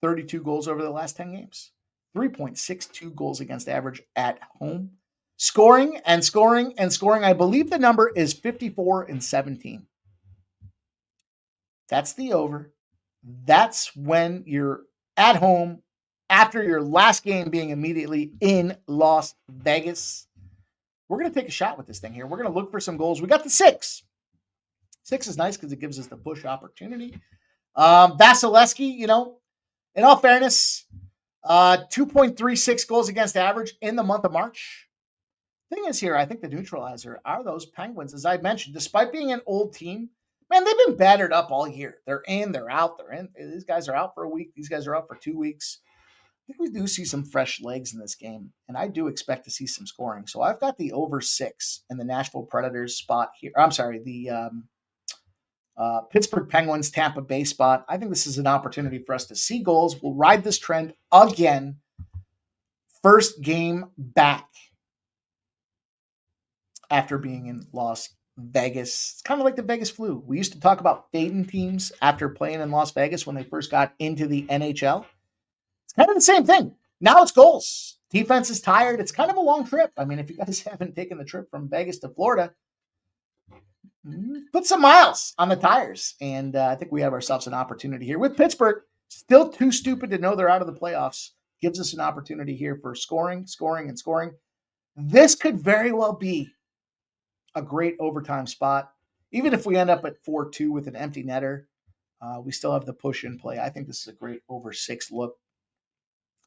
32 goals over the last 10 games. 3.62 goals against average at home. Scoring and scoring and scoring. I believe the number is 54-17. That's the over. That's when you're at home after your last game being immediately in Las Vegas. We're going to take a shot with this thing here. We're going to look for some goals. We got the 6. 6 is nice because it gives us the push opportunity. Vasilevsky, in all fairness, 2.36 goals against average in the month of March. Thing is here, I think the neutralizer are those Penguins. As I mentioned, despite being an old team, man, they've been battered up all year. They're in, they're out, they're in. These guys are out for a week. These guys are out for 2 weeks. I think we do see some fresh legs in this game, and I do expect to see some scoring. So I've got the over 6 in the Nashville Predators spot here. I'm sorry, the Pittsburgh Penguins Tampa Bay spot. I think this is an opportunity for us to see goals. We'll ride this trend again. First game back after being in Las Vegas. It's kind of like the Vegas flu. We used to talk about fading teams after playing in Las Vegas when they first got into the NHL. It's kind of the same thing. Now it's goals. Defense is tired. It's kind of a long trip. I mean, if you guys haven't taken the trip from Vegas to Florida, put some miles on the tires. And I think we have ourselves an opportunity here with Pittsburgh. Still too stupid to know they're out of the playoffs. Gives us an opportunity here for scoring, scoring, and scoring. This could very well be a great overtime spot. Even if we end up at 4-2 with an empty netter, we still have the push in play. I think this is a great over 6 look.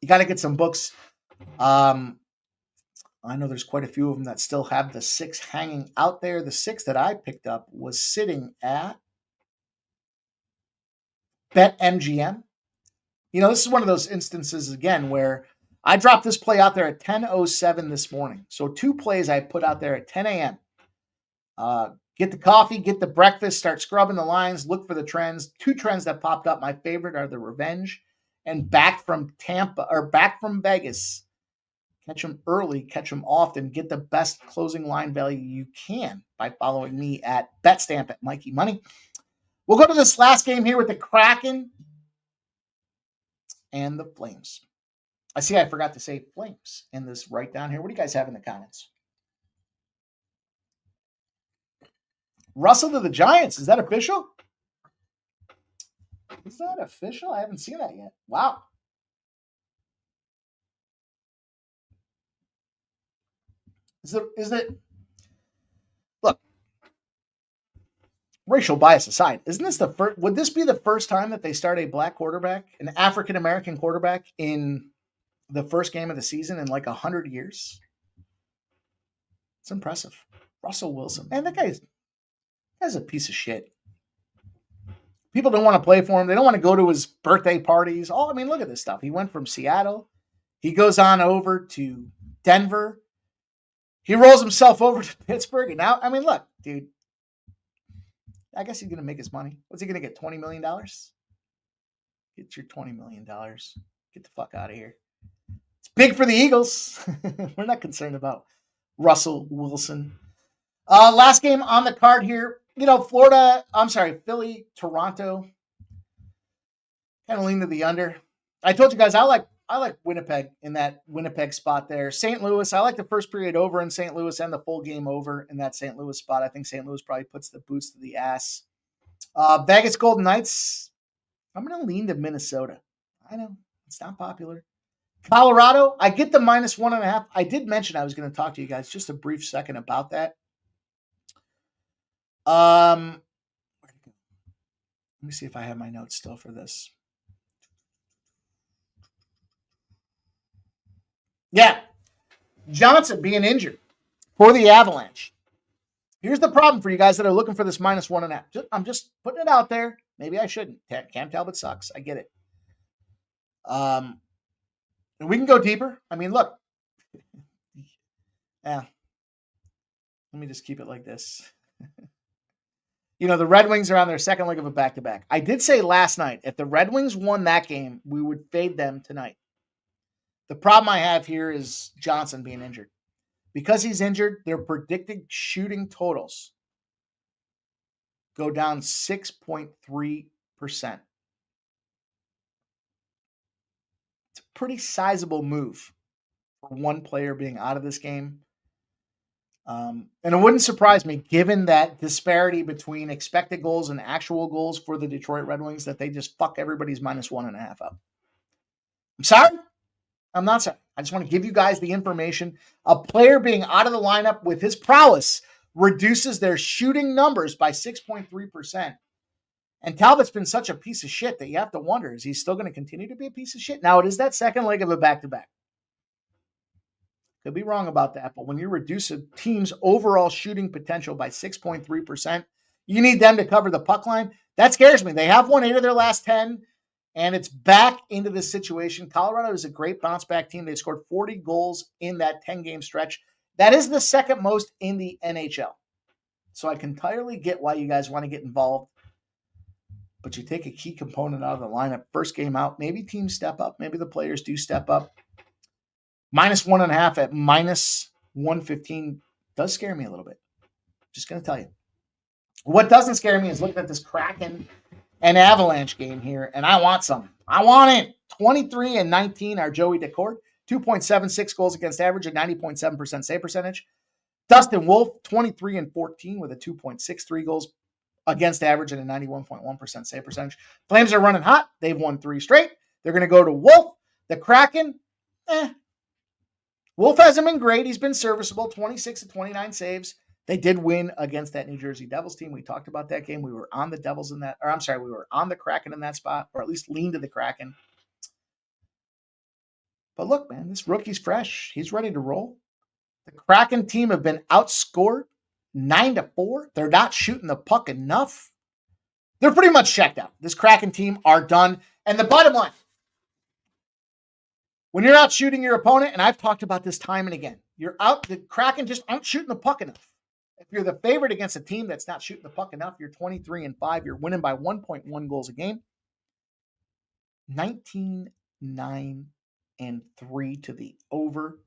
You got to get some books. I know there's quite a few of them that still have the 6 hanging out there. The 6 that I picked up was sitting at BetMGM. This is one of those instances, again, where I dropped this play out there at 10:07 this morning. So 2 plays I put out there at 10 a.m. Get the coffee, get the breakfast, start scrubbing the lines, look for the trends. 2 trends that popped up. My favorite are the revenge and back from Vegas. Catch them early, catch them often, get the best closing line value you can by following me at BetStamp at Mikey Money. We'll go to this last game here with the Kraken and the Flames. I see I forgot to say Flames in this right down here. What do you guys have in the comments? Russell to the Giants. Is that official? Is that official? I haven't seen that yet. Wow. Is it? Look, racial bias aside, isn't this the first? Would this be the first time that they start a black quarterback, an African American quarterback, in the first game of the season in like 100 years? It's impressive. Russell Wilson, man, that guy's a piece of shit. People don't want to play for him. They don't want to go to his birthday parties. Look at this stuff. He went from Seattle. He goes on over to Denver. He rolls himself over to Pittsburgh. And now, look, dude, I guess he's going to make his money. What's he going to get, $20 million? Get your $20 million. Get the fuck out of here. It's big for the Eagles. We're not concerned about Russell Wilson. Last game on the card here. Philly, Toronto. Kind of lean to the under. I told you guys I like Winnipeg in that Winnipeg spot there. St. Louis, I like the first period over in St. Louis and the full game over in that St. Louis spot. I think St. Louis probably puts the boots to the ass. Vegas Golden Knights, I'm going to lean to Minnesota. I know, it's not popular. Colorado, I get the -1.5. I did mention I was going to talk to you guys just a brief second about that. Let me see if I have my notes still for this. Yeah, Johnson being injured for the Avalanche. Here's the problem for you guys that are looking for this -1.5. I'm just putting it out there. Maybe I shouldn't. Cam Talbot sucks. I get it. And we can go deeper. Look. Yeah. Let me just keep it like this. The Red Wings are on their second leg of a back-to-back. I did say last night, if the Red Wings won that game, we would fade them tonight. The problem I have here is Johnson being injured. Because he's injured, their predicted shooting totals go down 6.3%. It's a pretty sizable move for one player being out of this game. And it wouldn't surprise me, given that disparity between expected goals and actual goals for the Detroit Red Wings, that they just fuck everybody's -1.5 up. I'm sorry. I'm not sorry. I just want to give you guys the information. A player being out of the lineup with his prowess reduces their shooting numbers by 6.3%. And Talbot's been such a piece of shit that you have to wonder, is he still going to continue to be a piece of shit? Now, it is that second leg of a back-to-back. Could be wrong about that, but when you reduce a team's overall shooting potential by 6.3%, you need them to cover the puck line. That scares me. They have won 8 of their last 10, and it's back into this situation. Colorado is a great bounce-back team. They scored 40 goals in that 10-game stretch. That is the second most in the NHL. So I can entirely get why you guys want to get involved. But you take a key component out of the lineup, first game out, maybe teams step up. Maybe the players do step up. -1.5 at -115 does scare me a little bit. Just going to tell you. What doesn't scare me is looking at this Kraken and Avalanche game here, and I want some. I want it. 23 and 19 are Joey Decord, 2.76 goals against average, and 90.7% save percentage. Dustin Wolf, 23 and 14 with a 2.63 goals against average and a 91.1% save percentage. Flames are running hot. They've won 3 straight. They're going to go to Wolf. The Kraken, Wolf hasn't been great. He's been serviceable, 26 to 29 saves. They did win against that New Jersey Devils team. We talked about that game. We were on the Devils in that, or I'm sorry, we were on the Kraken in that spot, or at least leaned to the Kraken. But look, man, this rookie's fresh. He's ready to roll. The Kraken team have been outscored 9-4. They're not shooting the puck enough. They're pretty much checked out. This Kraken team are done. And the bottom line, when you're out shooting your opponent, and I've talked about this time and again, the Kraken just aren't shooting the puck enough. If you're the favorite against a team that's not shooting the puck enough, you're 23 and 5. You're winning by 1.1 goals a game. 19, 9, and 3 to the over.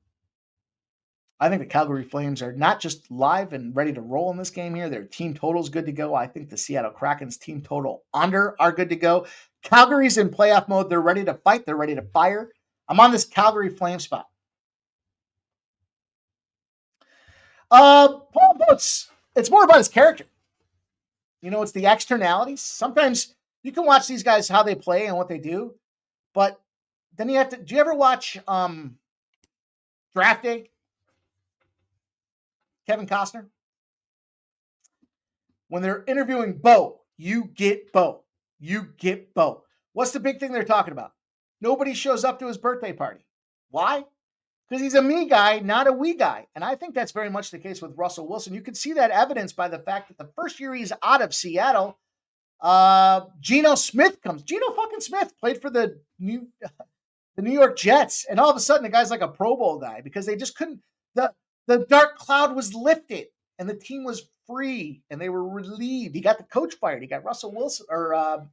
I think the Calgary Flames are not just live and ready to roll in this game here. Their team total is good to go. I think the Seattle Kraken's team total under are good to go. Calgary's in playoff mode. They're ready to fight. They're ready to fire. I'm on this Calgary Flame spot. Paul Boats, it's more about his character. You know, it's the externalities. Sometimes you can watch these guys, how they play and what they do, but then you have to, do you ever watch Draft Day? Kevin Costner? When they're interviewing Bo, you get Bo. You get Bo. What's the big thing they're talking about? Nobody shows up to his birthday party. Why? Because he's a me guy, not a we guy. And I think that's very much the case with Russell Wilson. You can see that evidence by the fact that the first year he's out of Seattle, Geno Smith comes. Geno fucking Smith played for the New York Jets. And all of a sudden, the guy's like a Pro Bowl guy because they just couldn't. The dark cloud was lifted and the team was free and they were relieved. He got the coach fired. He got Russell Wilson or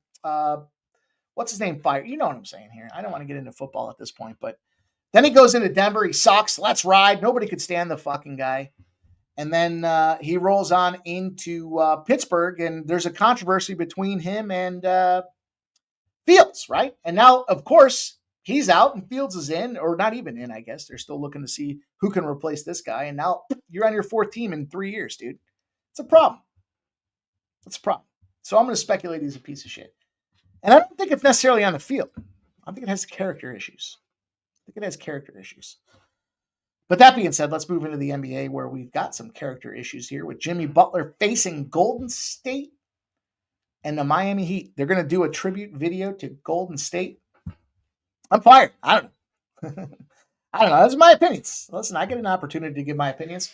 what's his name fired. You know what I'm saying here. I don't want to get into football at this point, but then he goes into Denver. He sucks. Let's ride. Nobody could stand the fucking guy. And then he rolls on into Pittsburgh, and there's a controversy between him and Fields, right? And now, of course, he's out and Fields is in, or not even in, I guess. They're still looking to see who can replace this guy. And now you're on your 4th team in 3 years, dude. It's a problem. It's a problem. So I'm going to speculate he's a piece of shit. And I don't think it's necessarily on the field. I think it has character issues. But that being said, let's move into the NBA where we've got some character issues here with Jimmy Butler facing Golden State and the Miami Heat. They're going to do a tribute video to Golden State. I'm fired. I don't know. Those are my opinions. Listen, I get an opportunity to give my opinions.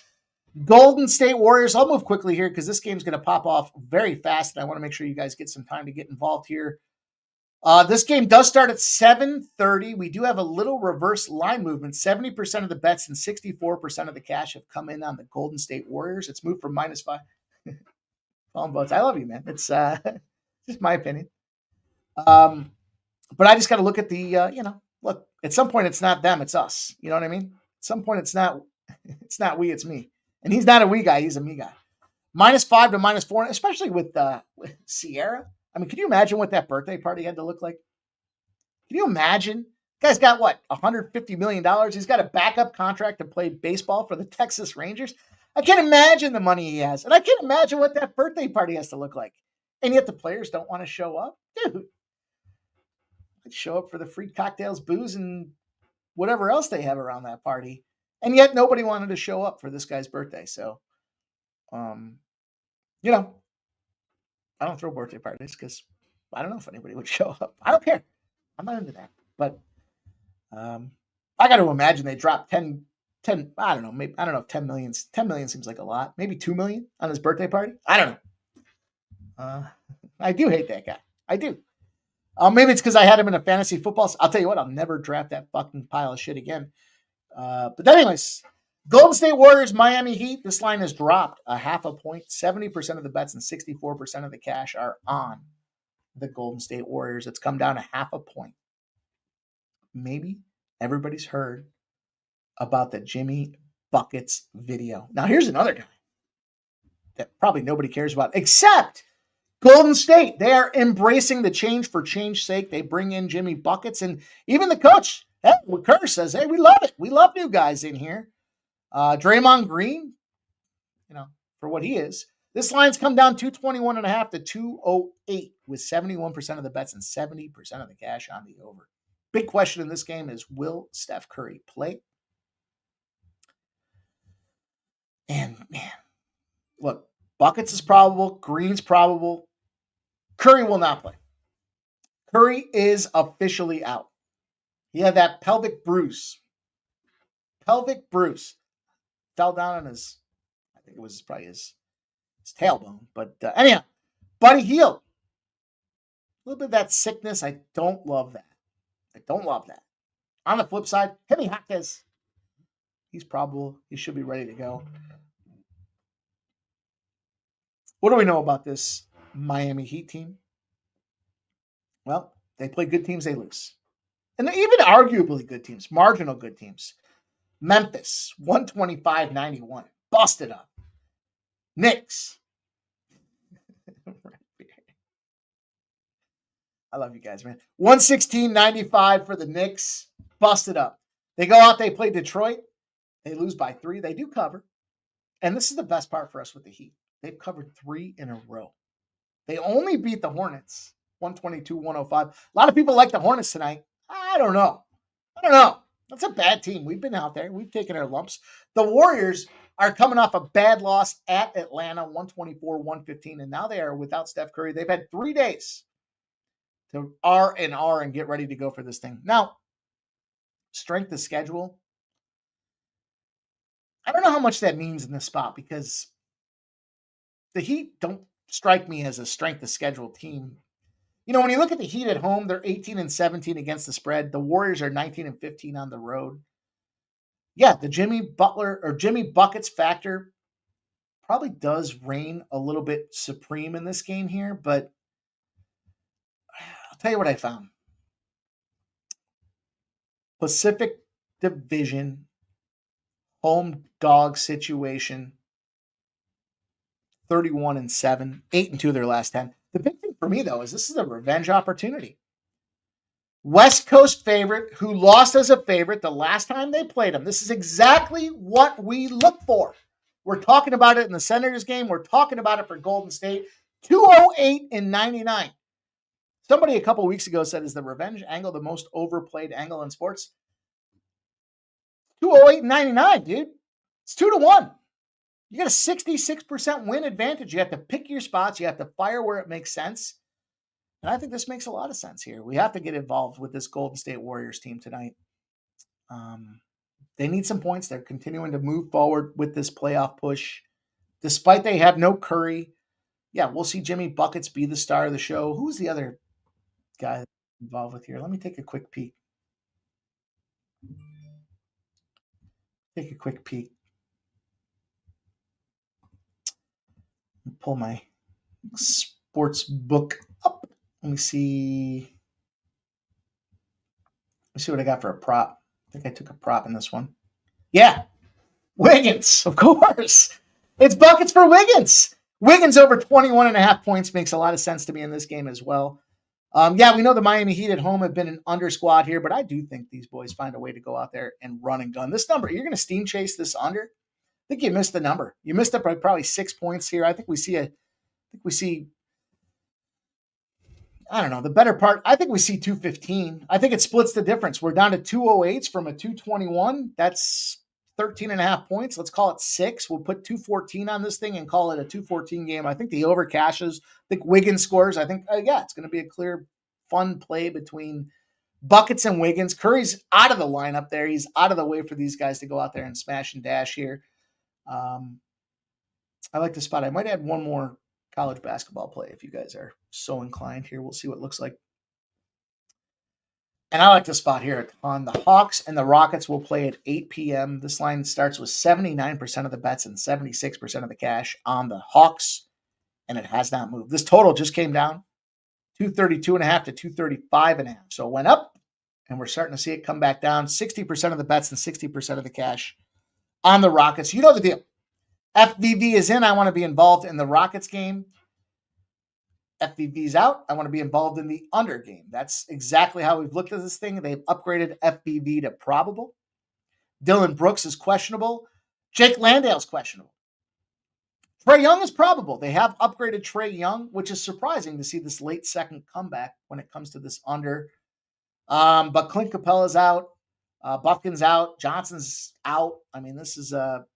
Golden State Warriors. I'll move quickly here because this game's going to pop off very fast, and I want to make sure you guys get some time to get involved here. This game does start at 7:30. We do have a little reverse line movement. 70% of the bets and 64% of the cash have come in on the Golden State Warriors. It's moved from -5. Phone votes. I love you, man. It's just my opinion. But I just got to look at the, look, at some point it's not them, it's us. You know what I mean? At some point it's not we, it's me. And he's not a we guy, he's a me guy. -5 to -4, especially with Sierra. I mean, can you imagine what that birthday party had to look like? Can you imagine? Guy's got what, $150 million? He's got a backup contract to play baseball for the Texas Rangers. I can't imagine the money he has. And I can't imagine what that birthday party has to look like. And yet the players don't want to show up. Dude, I'd show up for the free cocktails, booze, and whatever else they have around that party. And yet nobody wanted to show up for this guy's birthday. So, you know, I don't throw birthday parties because I don't know if anybody would show up. I don't care. I'm not into that. But I got to imagine they dropped 10, I don't know, maybe, I don't know if 10 million seems like a lot. Maybe 2 million on his birthday party. I don't know. I do hate that guy. I do. Maybe it's because I had him in a fantasy football. I'll tell you what, I'll never draft that fucking pile of shit again. But anyways, Golden State Warriors, Miami Heat. This line has dropped a half a point. 70% of the bets and 64% of the cash are on the Golden State Warriors. It's come down a half a point. Maybe everybody's heard about the Jimmy Buckets video. Now, here's another guy that probably nobody cares about except Golden State. They are embracing the change for change's sake. They bring in Jimmy Buckets, and even the coach, Kerr, says, hey, we love it. We love new guys in here. Draymond Green, you know, for what he is. This line's come down 221.5 to 208 with 71% of the bets and 70% of the cash on the over. Big question in this game is, will Steph Curry play? And, man, look, Buckets is probable. Green's probable. Curry will not play. Curry is officially out. He had that pelvic bruise. Fell down on his, I think it was probably his tailbone. But anyhow, Buddy healed. A little bit of that sickness. I don't love that. On the flip side, Jimmy Buckets, he's probable. He should be ready to go. What do we know about this Miami Heat team? Well, they play good teams, they lose. And even arguably good teams, marginal good teams. Memphis, 125-91. Busted up. Knicks. I love you guys, man. 116-95 for the Knicks. Busted up. They go out, they play Detroit. They lose by 3. They do cover. And this is the best part for us with the Heat. They've covered 3 in a row. They only beat the Hornets, 122-105. A lot of people like the Hornets tonight. I don't know. That's a bad team. We've been out there. We've taken our lumps. The Warriors are coming off a bad loss at Atlanta, 124-115, and now they are without Steph Curry. They've had 3 days to R&R and get ready to go for this thing. Now, strength of schedule. I don't know how much that means in this spot because the Heat don't strike me as a strength of schedule team. You know, when you look at the Heat at home, they're 18-17 against the spread. The Warriors are 19-15 on the road. Yeah, the Jimmy Buckets factor probably does reign a little bit supreme in this game here, but I'll tell you what I found. Pacific Division home dog situation, 31-7, 8-2 of their last 10. The big thing for me, though, is this is a revenge opportunity. West Coast favorite who lost as a favorite the last time they played them. This is exactly what we look for. We're talking about it in the Senators game. We're talking about it for Golden State. 208-99. Somebody a couple weeks ago said, is the revenge angle the most overplayed angle in sports? 208-99, dude. It's 2-1. You got a 66% win advantage. You have to pick your spots. You have to fire where it makes sense. And I think this makes a lot of sense here. We have to get involved with this Golden State Warriors team tonight. They need some points. They're continuing to move forward with this playoff push. Despite they have no Curry. Yeah, we'll see Jimmy Buckets be the star of the show. Who's the other guy involved with here? Let me take a quick peek. Pull my sports book up. Let me see. Let's see what I got for a prop. I think I took a prop in this one. Yeah, Wiggins, of course. It's buckets for Wiggins. Wiggins over 21.5 points makes a lot of sense to me in this game as well. Yeah, we know the Miami Heat at home have been an under squad here, but I do think these boys find a way to go out there and run and gun. This number, you're going to steam chase this under. I think you missed the number. You missed it by probably 6 points here. I think we see I don't know, the better part. I think we see 215. I think it splits the difference. We're down to 208s from a 221. That's 13.5 points. Let's call it 6. We'll put 214 on this thing and call it a 214 game. I think the over cashes. I think Wiggins scores. I think, it's going to be a clear, fun play between buckets and Wiggins. Curry's out of the lineup there. He's out of the way for these guys to go out there and smash and dash here. I like the spot. I might add one more college basketball play if you guys are so inclined here. We'll see what it looks like. And I like the spot here on the Hawks and the Rockets will play at 8 p.m. This line starts with 79% of the bets and 76% of the cash on the Hawks, and it has not moved. This total just came down 232.5 to 235.5. So it went up, and we're starting to see it come back down. 60% of the bets and 60% of the cash on the Rockets. You know the deal. FVV is in. I want to be involved in the Rockets game. FVV's out. I want to be involved in the under game. That's exactly how we've looked at this thing. They've upgraded FVV to probable. Dylan Brooks is questionable. Jake Landale's questionable. Trae Young is probable. They have upgraded Trae Young, which is surprising to see this late second comeback when it comes to this under. But Clint Capella's out. Buffkin's out. Johnson's out. I mean, this is a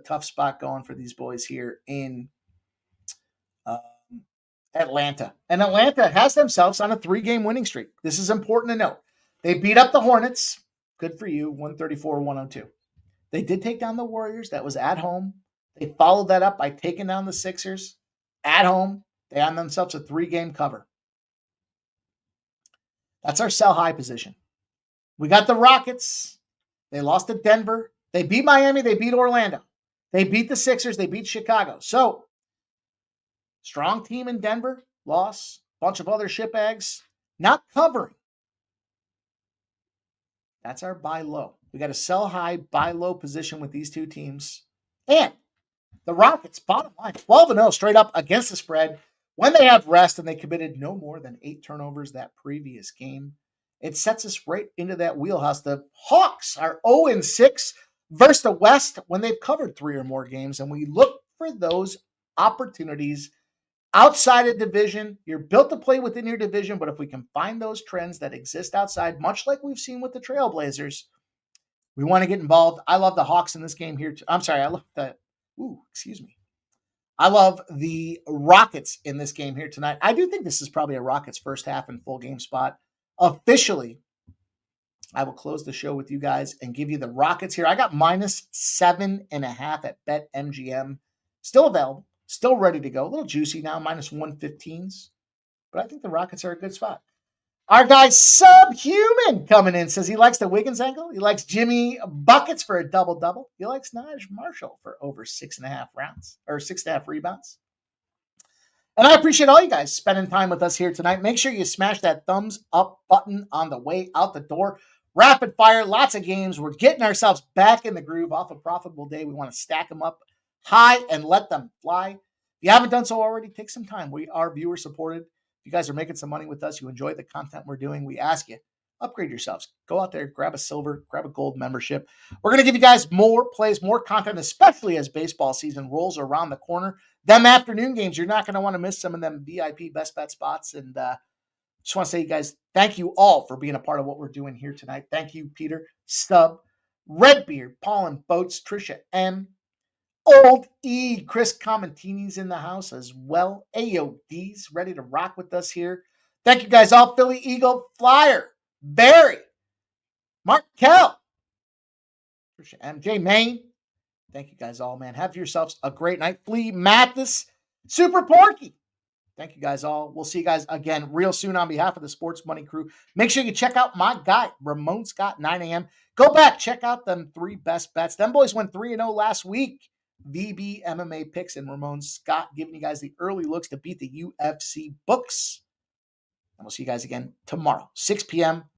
tough spot going for these boys here in Atlanta. And Atlanta has themselves on a 3-game winning streak. This is important to note. They beat up the Hornets. Good for you, 134-102. They did take down the Warriors. That was at home. They followed that up by taking down the Sixers at home. They had themselves a 3-game cover. That's our sell high position. We got the Rockets. They lost to Denver. They beat Miami. They beat Orlando. They beat the Sixers. They beat Chicago. So, strong team in Denver. Loss. Bunch of other shitbags. Not covering. That's our buy low. We got a sell high, buy low position with these two teams. And the Rockets, bottom line, 12-0 straight up against the spread. When they have rest and they committed no more than 8 turnovers that previous game, it sets us right into that wheelhouse. The Hawks are 0-6 versus the West when they've covered 3 or more games, and we look for those opportunities outside a division. You're built to play within your division, but if we can find those trends that exist outside, much like we've seen with the Trailblazers, we want to get involved. I love the Hawks in this game here. I love the Rockets in this game here tonight. I do think this is probably a Rockets first half and full game spot. Officially, I will close the show with you guys and give you the Rockets here. I got -7.5 at BetMGM. Still available, still ready to go. A little juicy now, -115s. But I think the Rockets are a good spot. Our guy Subhuman coming in says he likes the Wiggins angle. He likes Jimmy Buckets for a double-double. He likes Naj Marshall for over 6.5 rebounds. And I appreciate all you guys spending time with us here tonight. Make sure you smash that thumbs up button on the way out the door. Rapid fire, lots of games. We're getting ourselves back in the groove off a profitable day. We want to stack them up high and let them fly. If you haven't done so already, take some time. We are viewer supported. If you guys are making some money with us, you enjoy the content we're doing, we ask you, upgrade yourselves. Go out there, grab a silver, grab a gold membership. We're going to give you guys more plays, more content, especially as baseball season rolls around the corner. Them afternoon games, you're not going to want to miss some of them VIP best bet spots. And just want to say, you guys, thank you all for being a part of what we're doing here tonight. Thank you, Peter, Stub, Redbeard, Paul and Boats, Trisha M, Old E, Chris Comantini's in the house as well. AOD's ready to rock with us here. Thank you guys all. Philly Eagle, Flyer, Barry, Mark Kell, Trisha MJ Maine. Thank you guys all, man. Have yourselves a great night. Flea Mathis, Super Porky. Thank you guys all. We'll see you guys again real soon on behalf of the Sports Money crew. Make sure you check out my guy, Ramon Scott, 9 a.m. Go back, check out them 3 best bets. Them boys went 3-0 last week. VB MMA picks and Ramon Scott giving you guys the early looks to beat the UFC books. And we'll see you guys again tomorrow, 6 p.m.